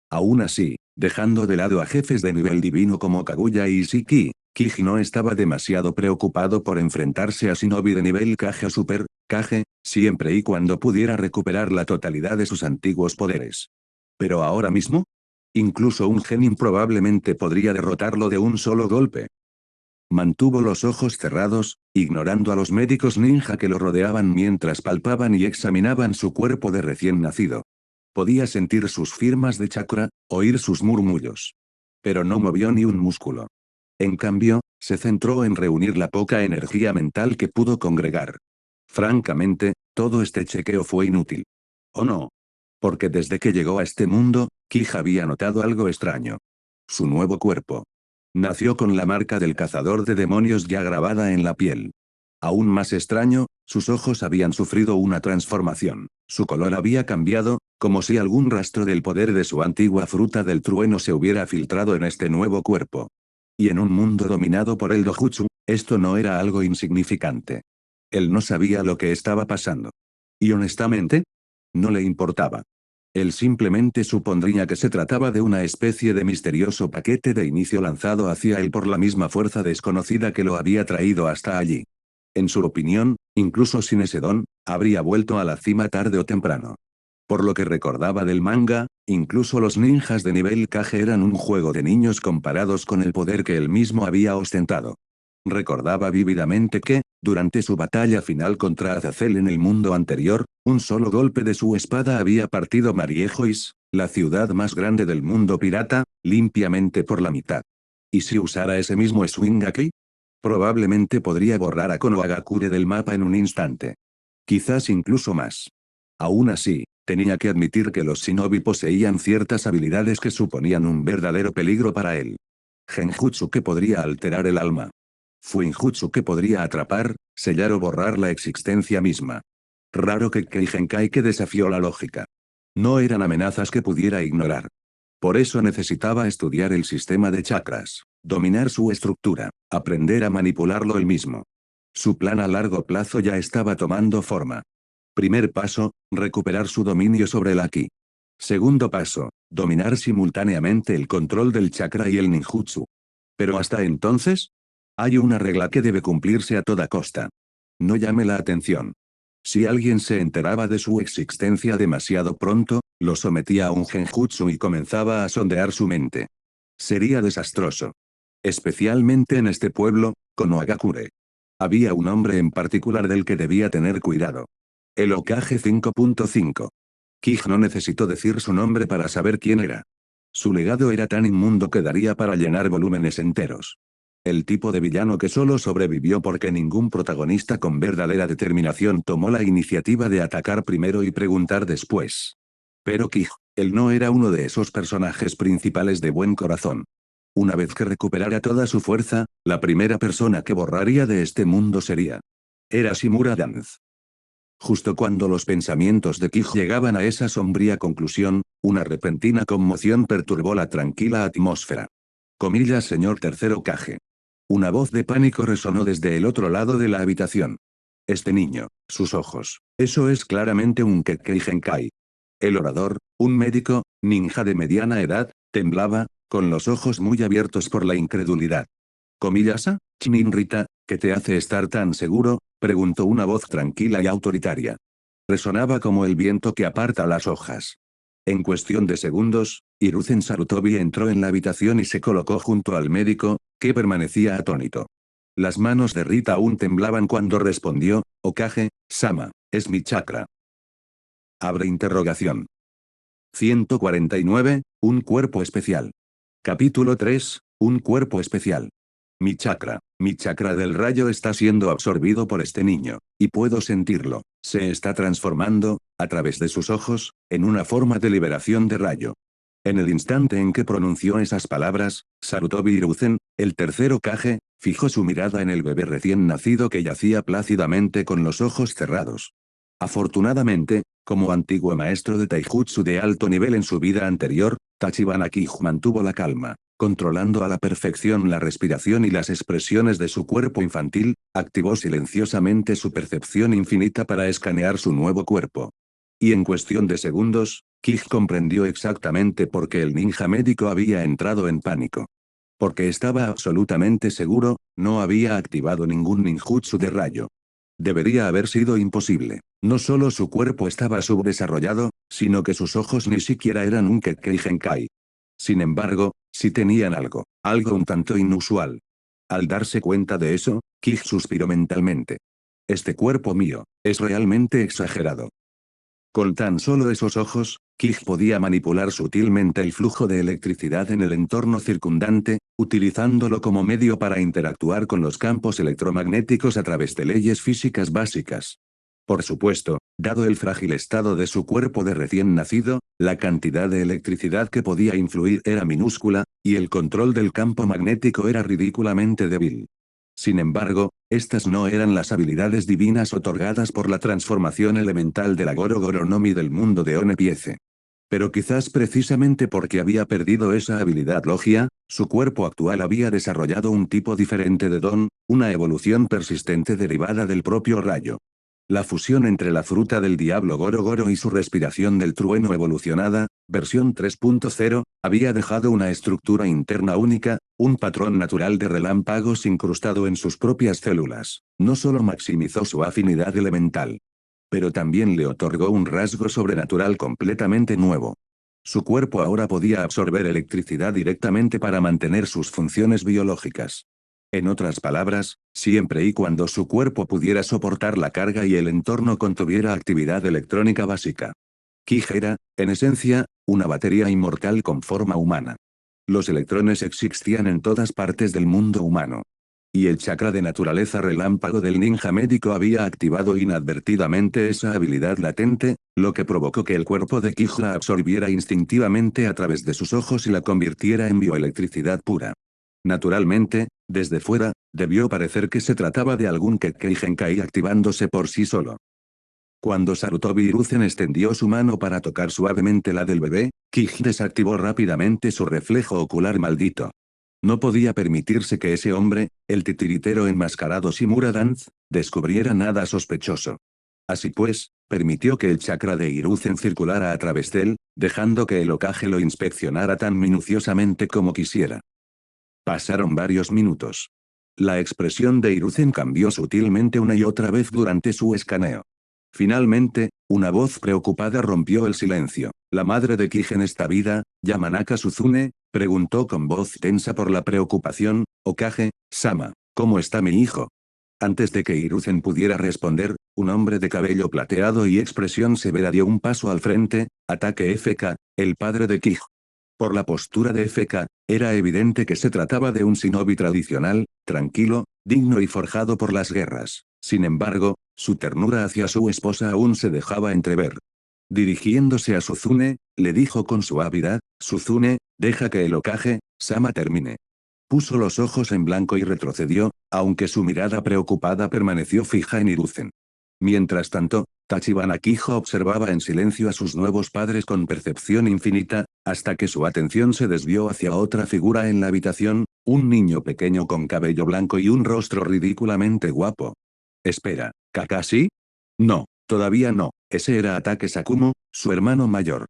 Aún así, dejando de lado a jefes de nivel divino como Kaguya y Ishiki, Kiji no estaba demasiado preocupado por enfrentarse a shinobi de nivel Kage o Super Kage, siempre y cuando pudiera recuperar la totalidad de sus antiguos poderes. Pero ahora mismo, incluso un genin probablemente podría derrotarlo de un solo golpe. Mantuvo los ojos cerrados, ignorando a los médicos ninja que lo rodeaban mientras palpaban y examinaban su cuerpo de recién nacido. Podía sentir sus firmas de chakra, oír sus murmullos. Pero no movió ni un músculo. En cambio, se centró en reunir la poca energía mental que pudo congregar. Francamente, todo este chequeo fue inútil. ¿O no? Porque desde que llegó a este mundo, Kij había notado algo extraño. Su nuevo cuerpo. Nació con la marca del cazador de demonios ya grabada en la piel. Aún más extraño, sus ojos habían sufrido una transformación. Su color había cambiado, como si algún rastro del poder de su antigua fruta del trueno se hubiera filtrado en este nuevo cuerpo. Y en un mundo dominado por el dojutsu, esto no era algo insignificante. Él no sabía lo que estaba pasando. Y honestamente, no le importaba. Él simplemente supondría que se trataba de una especie de misterioso paquete de inicio lanzado hacia él por la misma fuerza desconocida que lo había traído hasta allí. En su opinión, incluso sin ese don, habría vuelto a la cima tarde o temprano. Por lo que recordaba del manga, incluso los ninjas de nivel Kage eran un juego de niños comparados con el poder que él mismo había ostentado. Recordaba vívidamente que, durante su batalla final contra Azazel en el mundo anterior, un solo golpe de su espada había partido Mariejois, la ciudad más grande del mundo pirata, limpiamente por la mitad. ¿Y si usara ese mismo swing aquí? Probablemente podría borrar a Konohagakure del mapa en un instante. Quizás incluso más. Aún así, tenía que admitir que los shinobi poseían ciertas habilidades que suponían un verdadero peligro para él. Genjutsu que podría alterar el alma. Fuinjutsu que podría atrapar, sellar o borrar la existencia misma. Raro que Keigenkai que desafió la lógica. No eran amenazas que pudiera ignorar. Por eso necesitaba estudiar el sistema de chakras, dominar su estructura, aprender a manipularlo él mismo. Su plan a largo plazo ya estaba tomando forma. Primer paso, recuperar su dominio sobre el Aki. Segundo paso, dominar simultáneamente el control del chakra y el ninjutsu. Pero hasta entonces, Hay una regla que debe cumplirse a toda costa. No llame la atención. Si alguien se enteraba de su existencia demasiado pronto, lo sometía a un genjutsu y comenzaba a sondear su mente. Sería desastroso. Especialmente en este pueblo, Konohagakure. Había un hombre en particular del que debía tener cuidado. El Hokage 5.5. Kij no necesitó decir su nombre para saber quién era. Su legado era tan inmundo que daría para llenar volúmenes enteros. El tipo de villano que solo sobrevivió porque ningún protagonista con verdadera determinación tomó la iniciativa de atacar primero y preguntar después. Pero Kij, él no era uno de esos personajes principales de buen corazón. Una vez que recuperara toda su fuerza, la primera persona que borraría de este mundo sería. Era Shimura Danz. Justo cuando los pensamientos de Kij llegaban a esa sombría conclusión, una repentina conmoción perturbó la tranquila atmósfera. Comillas, señor tercero Kage. Una voz de pánico resonó desde el otro lado de la habitación. Este niño, sus ojos, eso es claramente un Kekkei Genkai. El orador, un médico, ninja de mediana edad, temblaba, con los ojos muy abiertos por la incredulidad. ¿Comillasa, Chininrita, qué te hace estar tan seguro?, preguntó una voz tranquila y autoritaria. Resonaba como el viento que aparta las hojas. En cuestión de segundos, Hiruzen Sarutobi entró en la habitación y se colocó junto al médico, que permanecía atónito. Las manos de Rita aún temblaban cuando respondió, Hokage, Sama, es mi chakra. Abre interrogación. 149, un cuerpo especial. Capítulo 3, un cuerpo especial. Mi chakra del rayo está siendo absorbido por este niño, y puedo sentirlo, se está transformando, a través de sus ojos, en una forma de liberación de rayo. En el instante en que pronunció esas palabras, Sarutobi Hiruzen, el tercero Kage, fijó su mirada en el bebé recién nacido que yacía plácidamente con los ojos cerrados. Afortunadamente, como antiguo maestro de taijutsu de alto nivel en su vida anterior, Tachibana Kij mantuvo la calma, controlando a la perfección la respiración y las expresiones de su cuerpo infantil, activó silenciosamente su percepción infinita para escanear su nuevo cuerpo. Y en cuestión de segundos, Kij comprendió exactamente por qué el ninja médico había entrado en pánico. Porque estaba absolutamente seguro, no había activado ningún ninjutsu de rayo. Debería haber sido imposible. No solo su cuerpo estaba subdesarrollado, sino que sus ojos ni siquiera eran un Kekkei Genkai. Sin embargo, sí tenían algo un tanto inusual. Al darse cuenta de eso, Kij suspiró mentalmente. Este cuerpo mío, es realmente exagerado. Con tan solo esos ojos, Kij podía manipular sutilmente el flujo de electricidad en el entorno circundante, utilizándolo como medio para interactuar con los campos electromagnéticos a través de leyes físicas básicas. Por supuesto, dado el frágil estado de su cuerpo de recién nacido, la cantidad de electricidad que podía influir era minúscula, y el control del campo magnético era ridículamente débil. Sin embargo, estas no eran las habilidades divinas otorgadas por la transformación elemental de la Goro Goro no Mi del mundo de One Piece. Pero quizás precisamente porque había perdido esa habilidad logia, su cuerpo actual había desarrollado un tipo diferente de don, una evolución persistente derivada del propio rayo. La fusión entre la fruta del diablo Goro Goro y su respiración del trueno evolucionada, versión 3.0, había dejado una estructura interna única, un patrón natural de relámpagos incrustado en sus propias células. No solo maximizó su afinidad elemental, pero también le otorgó un rasgo sobrenatural completamente nuevo. Su cuerpo ahora podía absorber electricidad directamente para mantener sus funciones biológicas. En otras palabras, siempre y cuando su cuerpo pudiera soportar la carga y el entorno contuviera actividad electrónica básica. Kij era, en esencia, una batería inmortal con forma humana. Los electrones existían en todas partes del mundo humano. Y el chakra de naturaleza relámpago del ninja médico había activado inadvertidamente esa habilidad latente, lo que provocó que el cuerpo de Kij la absorbiera instintivamente a través de sus ojos y la convirtiera en bioelectricidad pura. Naturalmente, desde fuera, debió parecer que se trataba de algún Kekkei Genkai activándose por sí solo. Cuando Sarutobi Hiruzen extendió su mano para tocar suavemente la del bebé, Kij desactivó rápidamente su reflejo ocular maldito. No podía permitirse que ese hombre, el titiritero enmascarado Shimura Danz, descubriera nada sospechoso. Así pues, permitió que el chakra de Hiruzen circulara a través de él, dejando que el Hokage lo inspeccionara tan minuciosamente como quisiera. Pasaron varios minutos. La expresión de Hiruzen cambió sutilmente una y otra vez durante su escaneo. Finalmente, una voz preocupada rompió el silencio. ¿La madre de Kigen está vida, Yamanaka Suzune? Preguntó con voz tensa por la preocupación. Okage-sama, ¿cómo está mi hijo? Antes de que Hiruzen pudiera responder, un hombre de cabello plateado y expresión severa dio un paso al frente. Ataque FK, el padre de Kij. Por la postura de FK, era evidente que se trataba de un shinobi tradicional, tranquilo, digno y forjado por las guerras. Sin embargo, su ternura hacia su esposa aún se dejaba entrever. Dirigiéndose a Suzune, le dijo con suavidad: Suzune, deja que el Okage-sama termine. Puso los ojos en blanco y retrocedió, aunque su mirada preocupada permaneció fija en Hiruzen. Mientras tanto, Tachibana Kijo observaba en silencio a sus nuevos padres con percepción infinita, hasta que su atención se desvió hacia otra figura en la habitación, un niño pequeño con cabello blanco y un rostro ridículamente guapo. Espera, ¿Kakashi? No, todavía no, ese era Ataque Sakumo, su hermano mayor.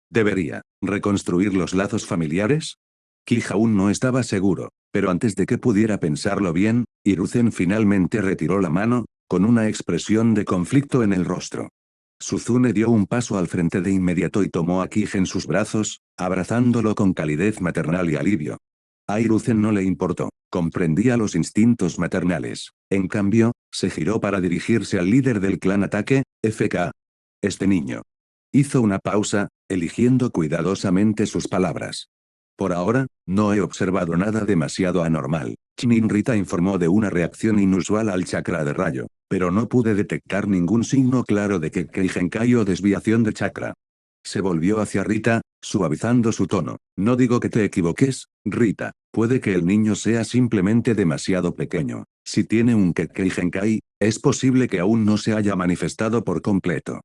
¿Debería reconstruir los lazos familiares? Kij aún no estaba seguro, pero antes de que pudiera pensarlo bien, Hiruzen finalmente retiró la mano, con una expresión de conflicto en el rostro. Suzune dio un paso al frente de inmediato y tomó a Kij en sus brazos, abrazándolo con calidez maternal y alivio. A Hiruzen no le importó, comprendía los instintos maternales. En cambio, se giró para dirigirse al líder del clan Ataque, FK. Este niño. Hizo una pausa, eligiendo cuidadosamente sus palabras. Por ahora, no he observado nada demasiado anormal. Rita informó de una reacción inusual al chakra de rayo, pero no pude detectar ningún signo claro de Keigenkai o desviación de chakra. Se volvió hacia Rita, suavizando su tono. No digo que te equivoques, Rita, puede que el niño sea simplemente demasiado pequeño. Si tiene un Keigenkai, es posible que aún no se haya manifestado por completo.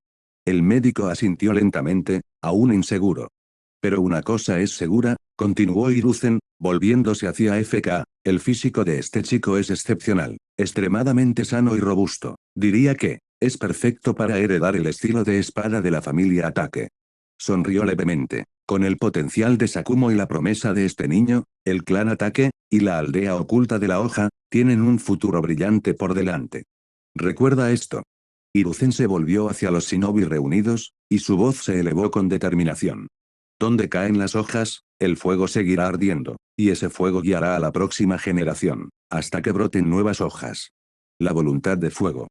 El médico asintió lentamente, aún inseguro. Pero una cosa es segura, continuó Hiruzen, volviéndose hacia FK, el físico de este chico es excepcional, extremadamente sano y robusto. Diría que, es perfecto para heredar el estilo de espada de la familia Ataque. Sonrió levemente. Con el potencial de Sakumo y la promesa de este niño, el clan Ataque, y la aldea oculta de la hoja, tienen un futuro brillante por delante. Recuerda esto. Hiruzen se volvió hacia los shinobi reunidos, y su voz se elevó con determinación. Donde caen las hojas, el fuego seguirá ardiendo, y ese fuego guiará a la próxima generación, hasta que broten nuevas hojas. La voluntad de fuego.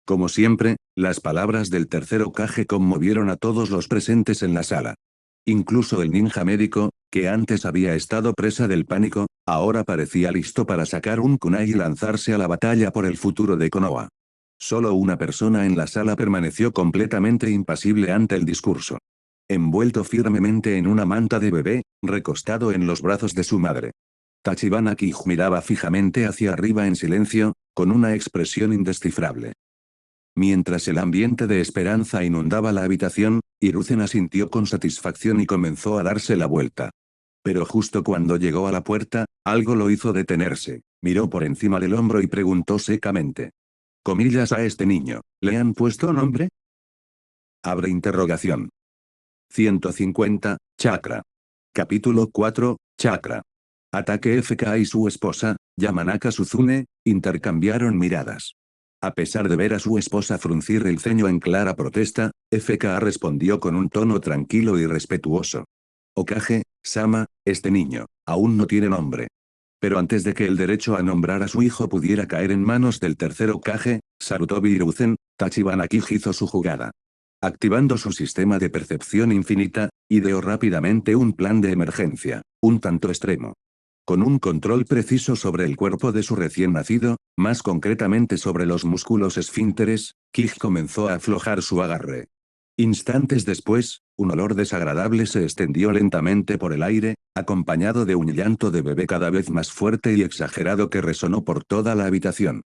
Como siempre, las palabras del tercer Hokage conmovieron a todos los presentes en la sala. Incluso el ninja médico, que antes había estado presa del pánico, ahora parecía listo para sacar un kunai y lanzarse a la batalla por el futuro de Konoha. Solo una persona en la sala permaneció completamente impasible ante el discurso. Envuelto firmemente en una manta de bebé, recostado en los brazos de su madre. Tachibana Kij miraba fijamente hacia arriba en silencio, con una expresión indescifrable. Mientras el ambiente de esperanza inundaba la habitación, Hiruzen asintió con satisfacción y comenzó a darse la vuelta. Pero justo cuando llegó a la puerta, algo lo hizo detenerse, miró por encima del hombro y preguntó secamente. Comillas a este niño, ¿le han puesto nombre? Abre interrogación. 150, Chakra. Capítulo 4, Chakra. Ataque FK y su esposa, Yamanaka Suzune, intercambiaron miradas. A pesar de ver a su esposa fruncir el ceño en clara protesta, FK respondió con un tono tranquilo y respetuoso. Okage-sama, este niño, aún no tiene nombre. Pero antes de que el derecho a nombrar a su hijo pudiera caer en manos del tercer Hokage, Sarutobi Hiruzen, Tachibana Kij hizo su jugada. Activando su sistema de percepción infinita, ideó rápidamente un plan de emergencia, un tanto extremo. Con un control preciso sobre el cuerpo de su recién nacido, más concretamente sobre los músculos esfínteres, Kij comenzó a aflojar su agarre. Instantes después, un olor desagradable se extendió lentamente por el aire, acompañado de un llanto de bebé cada vez más fuerte y exagerado que resonó por toda la habitación.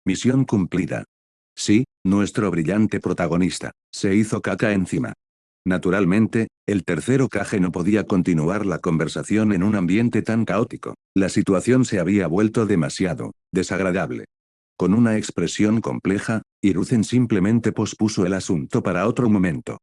Misión cumplida. Sí, nuestro brillante protagonista, se hizo caca encima. Naturalmente, el tercer Hokage no podía continuar la conversación en un ambiente tan caótico. La situación se había vuelto demasiado desagradable. Con una expresión compleja, Hiruzen simplemente pospuso el asunto para otro momento.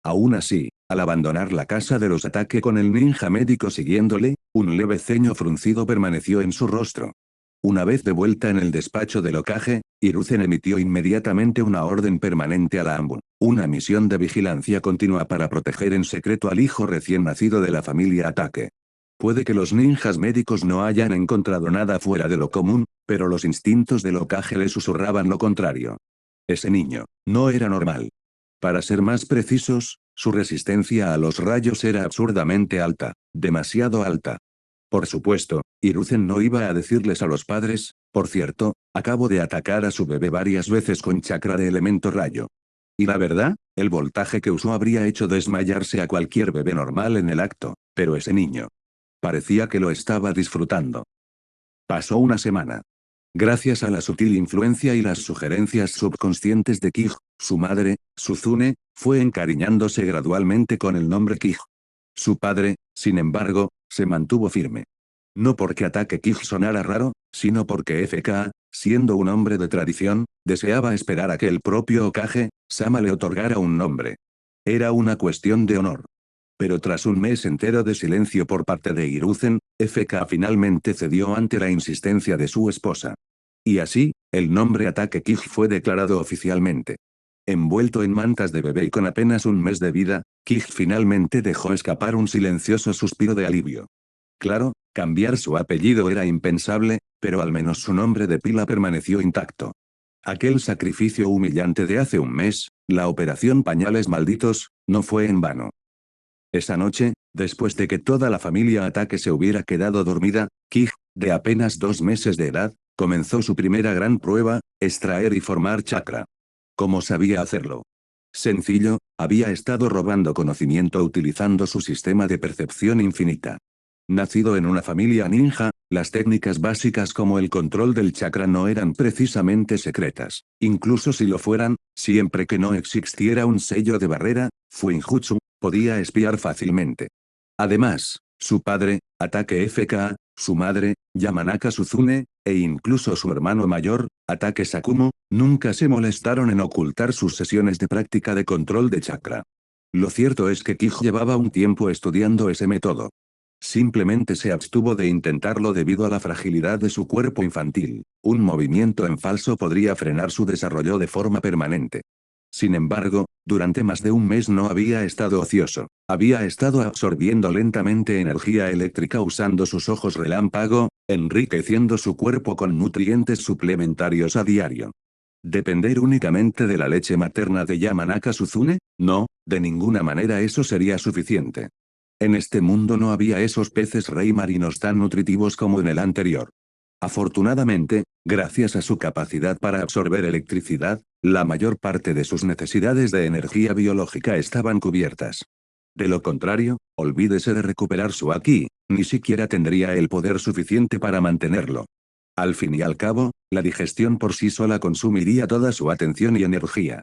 Aún así, al abandonar la casa de los Ataque con el ninja médico siguiéndole, un leve ceño fruncido permaneció en su rostro. Una vez de vuelta en el despacho del Hokage, Hiruzen emitió inmediatamente una orden permanente a la Anbu, una misión de vigilancia continua para proteger en secreto al hijo recién nacido de la familia Atake. Puede que los ninjas médicos no hayan encontrado nada fuera de lo común, pero los instintos del Hokage le susurraban lo contrario. Ese niño no era normal. Para ser más precisos, su resistencia a los rayos era absurdamente alta, demasiado alta. Por supuesto, Hiruzen no iba a decirles a los padres, por cierto, acabo de atacar a su bebé varias veces con chakra de elemento rayo. Y la verdad, el voltaje que usó habría hecho desmayarse a cualquier bebé normal en el acto, pero ese niño parecía que lo estaba disfrutando. Pasó una semana. Gracias a la sutil influencia y las sugerencias subconscientes de Kij, su madre, Suzune, fue encariñándose gradualmente con el nombre Kij. Su padre, sin embargo, se mantuvo firme. No porque Ataque Kij sonara raro, sino porque FK, siendo un hombre de tradición, deseaba esperar a que el propio Hokage, Sama le otorgara un nombre. Era una cuestión de honor. Pero tras un mes entero de silencio por parte de Hiruzen, FK finalmente cedió ante la insistencia de su esposa. Y así, el nombre Ataque Kij fue declarado oficialmente. Envuelto en mantas de bebé y con apenas un mes de vida, Kij finalmente dejó escapar un silencioso suspiro de alivio. Claro, cambiar su apellido era impensable, pero al menos su nombre de pila permaneció intacto. Aquel sacrificio humillante de hace un mes, la operación Pañales Malditos, no fue en vano. Esa noche, después de que toda la familia Ataque se hubiera quedado dormida, Kij, de apenas 2 meses de edad, comenzó su primera gran prueba, extraer y formar chakra. ¿Cómo sabía hacerlo? Sencillo, había estado robando conocimiento utilizando su sistema de percepción infinita. Nacido en una familia ninja, las técnicas básicas como el control del chakra no eran precisamente secretas. Incluso si lo fueran, siempre que no existiera un sello de barrera, Fuinjutsu, podía espiar fácilmente. Además, su padre, Ataque FK, su madre, Yamanaka Suzune, e incluso su hermano mayor, Ataque Sakumo, nunca se molestaron en ocultar sus sesiones de práctica de control de chakra. Lo cierto es que Kij llevaba un tiempo estudiando ese método. Simplemente se abstuvo de intentarlo debido a la fragilidad de su cuerpo infantil. Un movimiento en falso podría frenar su desarrollo de forma permanente. Sin embargo, durante más de un mes no había estado ocioso. Había estado absorbiendo lentamente energía eléctrica usando sus ojos relámpago, enriqueciendo su cuerpo con nutrientes suplementarios a diario. ¿Depender únicamente de la leche materna de Yamanaka Suzune? No, de ninguna manera eso sería suficiente. En este mundo no había esos peces rey marinos tan nutritivos como en el anterior. Afortunadamente, gracias a su capacidad para absorber electricidad, la mayor parte de sus necesidades de energía biológica estaban cubiertas. De lo contrario, olvídese de recuperar su Aki, ni siquiera tendría el poder suficiente para mantenerlo. Al fin y al cabo, la digestión por sí sola consumiría toda su atención y energía.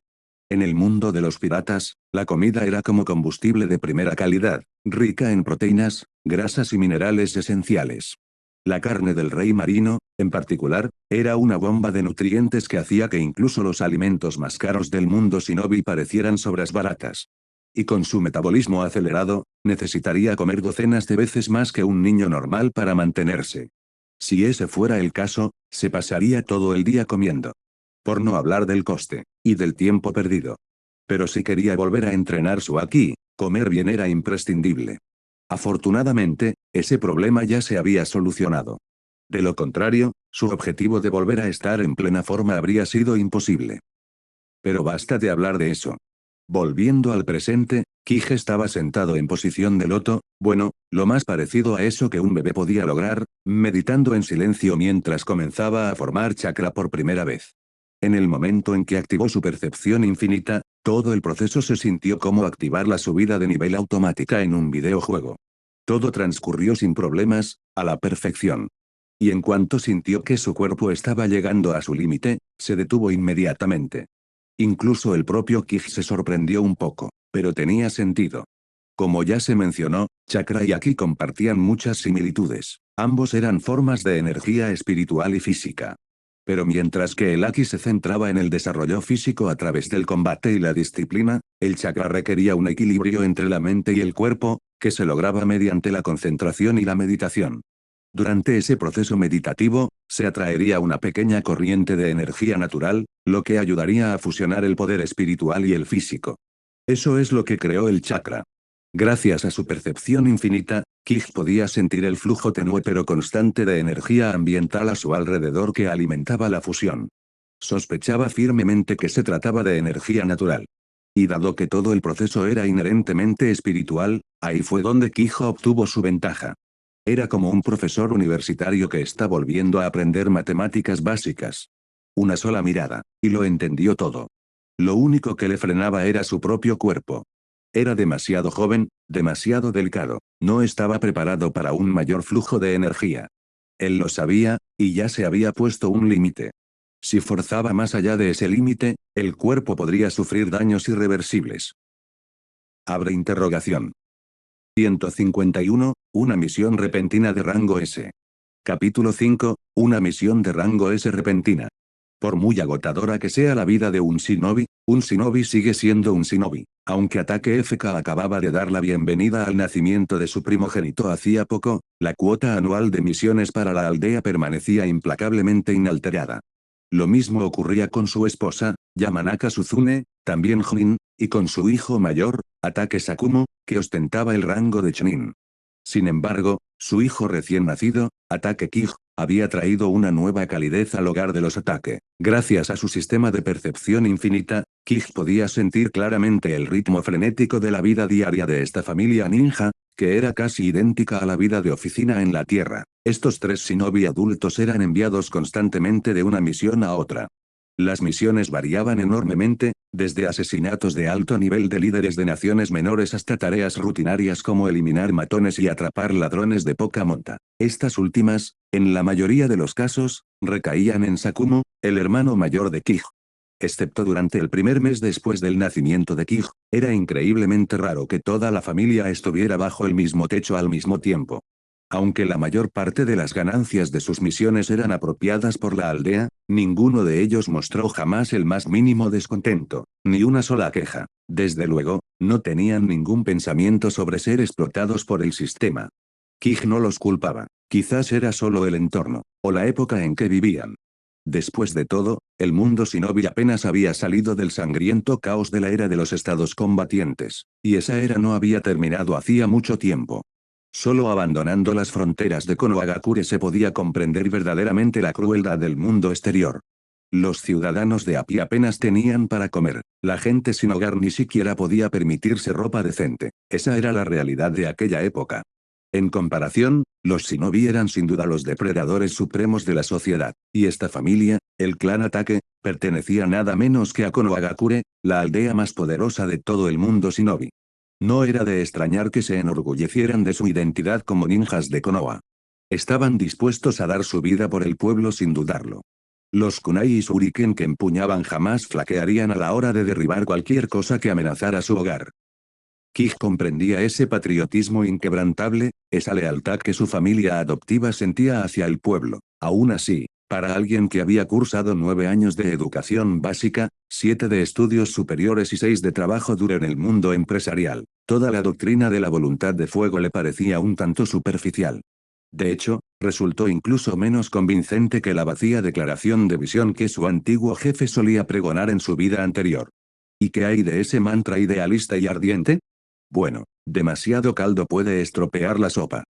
En el mundo de los piratas, la comida era como combustible de primera calidad, rica en proteínas, grasas y minerales esenciales. La carne del rey marino, en particular, era una bomba de nutrientes que hacía que incluso los alimentos más caros del mundo shinobi parecieran sobras baratas. Y con su metabolismo acelerado, necesitaría comer docenas de veces más que un niño normal para mantenerse. Si ese fuera el caso, se pasaría todo el día comiendo. Por no hablar del coste, y del tiempo perdido. Pero si quería volver a entrenar su Aki, comer bien era imprescindible. Afortunadamente, ese problema ya se había solucionado. De lo contrario, su objetivo de volver a estar en plena forma habría sido imposible. Pero basta de hablar de eso. Volviendo al presente, Kij estaba sentado en posición de loto, bueno, lo más parecido a eso que un bebé podía lograr, meditando en silencio mientras comenzaba a formar chakra por primera vez. En el momento en que activó su percepción infinita, todo el proceso se sintió como activar la subida de nivel automática en un videojuego. Todo transcurrió sin problemas, a la perfección. Y en cuanto sintió que su cuerpo estaba llegando a su límite, se detuvo inmediatamente. Incluso el propio Kij se sorprendió un poco, pero tenía sentido. Como ya se mencionó, chakra y Aki compartían muchas similitudes. Ambos eran formas de energía espiritual y física. Pero mientras que el Aki se centraba en el desarrollo físico a través del combate y la disciplina, el chakra requería un equilibrio entre la mente y el cuerpo, que se lograba mediante la concentración y la meditación. Durante ese proceso meditativo, se atraería una pequeña corriente de energía natural, lo que ayudaría a fusionar el poder espiritual y el físico. Eso es lo que creó el chakra. Gracias a su percepción infinita, Kij podía sentir el flujo tenue pero constante de energía ambiental a su alrededor que alimentaba la fusión. Sospechaba firmemente que se trataba de energía natural. Y dado que todo el proceso era inherentemente espiritual, ahí fue donde Kij obtuvo su ventaja. Era como un profesor universitario que está volviendo a aprender matemáticas básicas. Una sola mirada, y lo entendió todo. Lo único que le frenaba era su propio cuerpo. Era demasiado joven, demasiado delicado, no estaba preparado para un mayor flujo de energía. Él lo sabía, y ya se había puesto un límite. Si forzaba más allá de ese límite, el cuerpo podría sufrir daños irreversibles. Abre interrogación. 151, una misión repentina de rango S. Capítulo 5, una misión de rango S repentina. Por muy agotadora que sea la vida de un shinobi sigue siendo un shinobi. Aunque Ataque FK acababa de dar la bienvenida al nacimiento de su primogénito hacía poco, la cuota anual de misiones para la aldea permanecía implacablemente inalterada. Lo mismo ocurría con su esposa, Yamanaka Suzune, también Jin, y con su hijo mayor, Ataque Sakumo, que ostentaba el rango de Chunin. Sin embargo, su hijo recién nacido, Ataque Kij, había traído una nueva calidez al hogar de los Ataque. Gracias a su sistema de percepción infinita, Kij podía sentir claramente el ritmo frenético de la vida diaria de esta familia ninja, que era casi idéntica a la vida de oficina en la Tierra. Estos tres shinobi adultos eran enviados constantemente de una misión a otra. Las misiones variaban enormemente, desde asesinatos de alto nivel de líderes de naciones menores hasta tareas rutinarias como eliminar matones y atrapar ladrones de poca monta. Estas últimas, en la mayoría de los casos, recaían en Sakumo, el hermano mayor de Kij. Excepto durante el primer mes después del nacimiento de Kij, era increíblemente raro que toda la familia estuviera bajo el mismo techo al mismo tiempo. Aunque la mayor parte de las ganancias de sus misiones eran apropiadas por la aldea, ninguno de ellos mostró jamás el más mínimo descontento, ni una sola queja. Desde luego, no tenían ningún pensamiento sobre ser explotados por el sistema. Kij no los culpaba, quizás era solo el entorno, o la época en que vivían. Después de todo, el mundo shinobi apenas había salido del sangriento caos de la era de los estados combatientes, y esa era no había terminado hacía mucho tiempo. Solo abandonando las fronteras de Konohagakure se podía comprender verdaderamente la crueldad del mundo exterior. Los ciudadanos de a pie apenas tenían para comer, la gente sin hogar ni siquiera podía permitirse ropa decente, esa era la realidad de aquella época. En comparación, los shinobi eran sin duda los depredadores supremos de la sociedad, y esta familia, el clan Ataque, pertenecía nada menos que a Konohagakure, la aldea más poderosa de todo el mundo shinobi. No era de extrañar que se enorgullecieran de su identidad como ninjas de Konoha. Estaban dispuestos a dar su vida por el pueblo sin dudarlo. Los kunai y shuriken que empuñaban jamás flaquearían a la hora de derribar cualquier cosa que amenazara su hogar. Kij comprendía ese patriotismo inquebrantable, esa lealtad que su familia adoptiva sentía hacia el pueblo. Aún así, para alguien que había cursado 9 años de educación básica, 7 de estudios superiores y 6 de trabajo duro en el mundo empresarial, toda la doctrina de la voluntad de fuego le parecía un tanto superficial. De hecho, resultó incluso menos convincente que la vacía declaración de visión que su antiguo jefe solía pregonar en su vida anterior. ¿Y qué hay de ese mantra idealista y ardiente? Bueno, demasiado caldo puede estropear la sopa.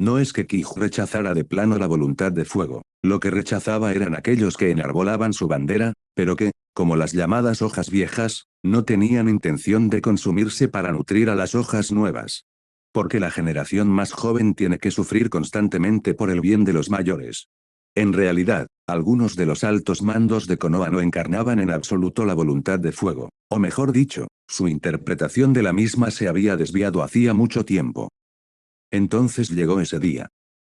No es que Kij rechazara de plano la voluntad de fuego, lo que rechazaba eran aquellos que enarbolaban su bandera, pero que, como las llamadas hojas viejas, no tenían intención de consumirse para nutrir a las hojas nuevas. Porque la generación más joven tiene que sufrir constantemente por el bien de los mayores. En realidad, algunos de los altos mandos de Konoha no encarnaban en absoluto la voluntad de fuego, o mejor dicho, su interpretación de la misma se había desviado hacía mucho tiempo. Entonces llegó ese día.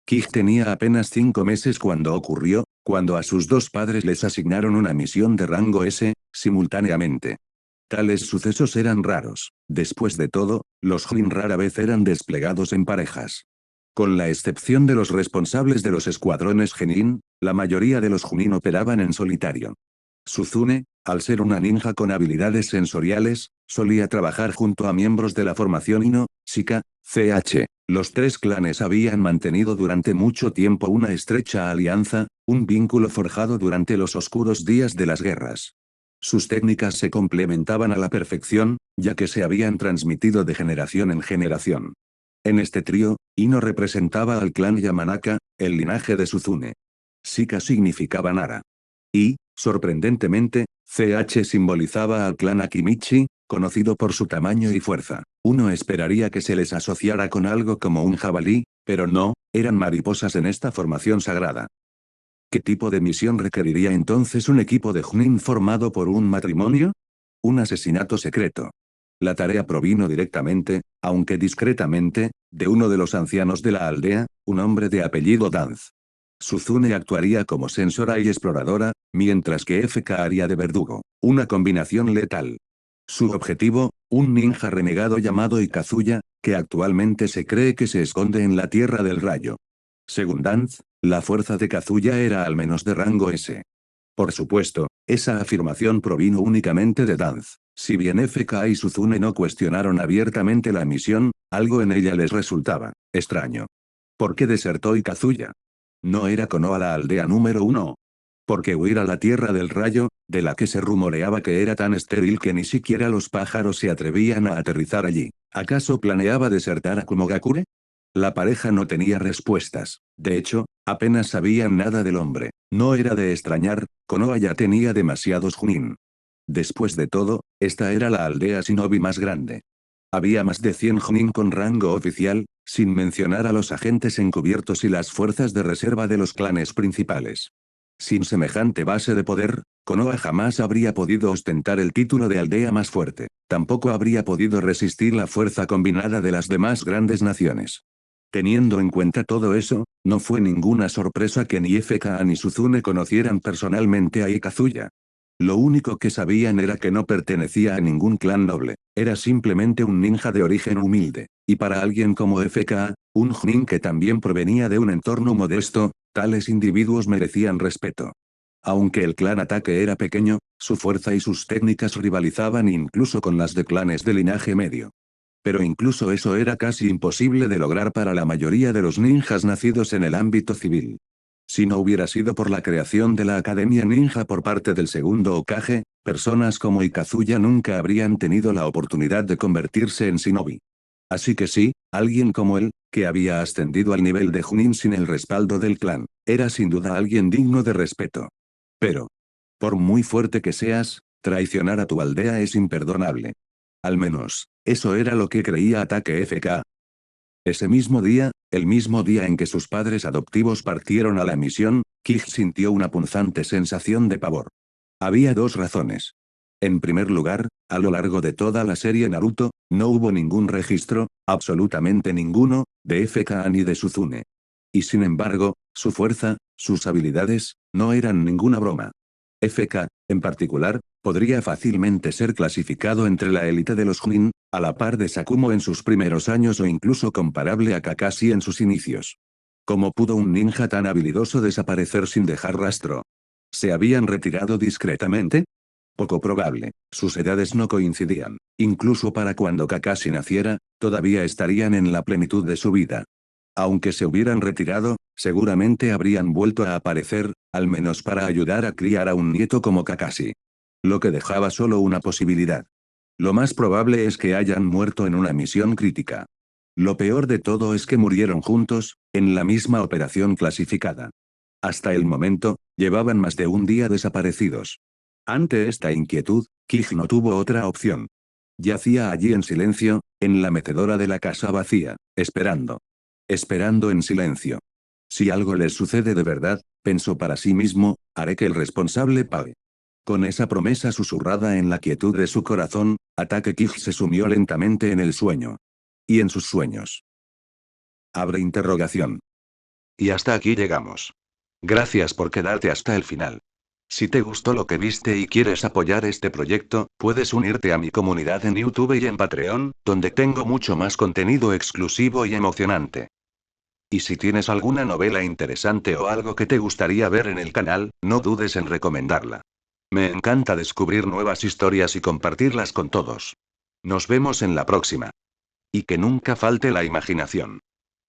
Kij tenía apenas 5 meses cuando ocurrió, cuando a sus dos padres les asignaron una misión de rango S, simultáneamente. Tales sucesos eran raros. Después de todo, los Jin rara vez eran desplegados en parejas. Con la excepción de los responsables de los escuadrones Genin, la mayoría de los Junin operaban en solitario. Suzune, Al ser una ninja con habilidades sensoriales, solía trabajar junto a miembros de la formación Ino, Shika, CH. Los tres clanes habían mantenido durante mucho tiempo una estrecha alianza, un vínculo forjado durante los oscuros días de las guerras. Sus técnicas se complementaban a la perfección, ya que se habían transmitido de generación en generación. En este trío, Ino representaba al clan Yamanaka, el linaje de Suzune. Shika significaba Nara. Y, sorprendentemente, CH simbolizaba al clan Akimichi, conocido por su tamaño y fuerza. Uno esperaría que se les asociara con algo como un jabalí, pero no, eran mariposas en esta formación sagrada. ¿Qué tipo de misión requeriría entonces un equipo de Junin formado por un matrimonio? Un asesinato secreto. La tarea provino directamente, aunque discretamente, de uno de los ancianos de la aldea, un hombre de apellido Danz. Suzune actuaría como sensora y exploradora, mientras que FK haría de verdugo, una combinación letal. Su objetivo, un ninja renegado llamado Ikazuya, que actualmente se cree que se esconde en la Tierra del Rayo. Según Danz, la fuerza de Kazuya era al menos de rango S. Por supuesto, esa afirmación provino únicamente de Danz. Si bien FK y Suzune no cuestionaron abiertamente la misión, algo en ella les resultaba extraño. ¿Por qué desertó Kazuya? ¿No era Konoha la aldea número 1? ¿Por qué huir a la Tierra del Rayo, de la que se rumoreaba que era tan estéril que ni siquiera los pájaros se atrevían a aterrizar allí? ¿Acaso planeaba desertar a Kumogakure? La pareja no tenía respuestas. De hecho, apenas sabían nada del hombre. No era de extrañar, Konoha ya tenía demasiados Junin. Después de todo, esta era la aldea shinobi más grande. Había más de 100 Jonin con rango oficial, sin mencionar a los agentes encubiertos y las fuerzas de reserva de los clanes principales. Sin semejante base de poder, Konoha jamás habría podido ostentar el título de aldea más fuerte, tampoco habría podido resistir la fuerza combinada de las demás grandes naciones. Teniendo en cuenta todo eso, no fue ninguna sorpresa que ni FK ni Suzune conocieran personalmente a Ikazuya. Lo único que sabían era que no pertenecía a ningún clan noble, era simplemente un ninja de origen humilde, y para alguien como FK, un Chunin que también provenía de un entorno modesto, tales individuos merecían respeto. Aunque el clan Ataque era pequeño, su fuerza y sus técnicas rivalizaban incluso con las de clanes de linaje medio. Pero incluso eso era casi imposible de lograr para la mayoría de los ninjas nacidos en el ámbito civil. Si no hubiera sido por la creación de la Academia Ninja por parte del segundo Hokage, personas como Ikazuya nunca habrían tenido la oportunidad de convertirse en shinobi. Así que sí, alguien como él, que había ascendido al nivel de Chunin sin el respaldo del clan, era sin duda alguien digno de respeto. Pero, por muy fuerte que seas, traicionar a tu aldea es imperdonable. Al menos, eso era lo que creía Ataque FK. Ese mismo día, el mismo día en que sus padres adoptivos partieron a la misión, Kij sintió una punzante sensación de pavor. Había dos razones. En primer lugar, a lo largo de toda la serie Naruto, no hubo ningún registro, absolutamente ninguno, de FK ni de Suzune. Y sin embargo, su fuerza, sus habilidades, no eran ninguna broma. FK, en particular, podría fácilmente ser clasificado entre la élite de los Chunin, a la par de Sakumo en sus primeros años o incluso comparable a Kakashi en sus inicios. ¿Cómo pudo un ninja tan habilidoso desaparecer sin dejar rastro? ¿Se habían retirado discretamente? Poco probable, sus edades no coincidían. Incluso para cuando Kakashi naciera, todavía estarían en la plenitud de su vida. Aunque se hubieran retirado, seguramente habrían vuelto a aparecer, al menos para ayudar a criar a un nieto como Kakashi. Lo que dejaba solo una posibilidad. Lo más probable es que hayan muerto en una misión crítica. Lo peor de todo es que murieron juntos, en la misma operación clasificada. Hasta el momento, llevaban más de un día desaparecidos. Ante esta inquietud, Kij no tuvo otra opción. Yacía allí en silencio, en la mecedora de la casa vacía, esperando. Esperando en silencio. Si algo les sucede de verdad, pensó para sí mismo, haré que el responsable pague. Con esa promesa susurrada en la quietud de su corazón, Ataque Kij se sumió lentamente en el sueño. Y en sus sueños. Abre interrogación. Y hasta aquí llegamos. Gracias por quedarte hasta el final. Si te gustó lo que viste y quieres apoyar este proyecto, puedes unirte a mi comunidad en YouTube y en Patreon, donde tengo mucho más contenido exclusivo y emocionante. Y si tienes alguna novela interesante o algo que te gustaría ver en el canal, no dudes en recomendarla. Me encanta descubrir nuevas historias y compartirlas con todos. Nos vemos en la próxima. Y que nunca falte la imaginación.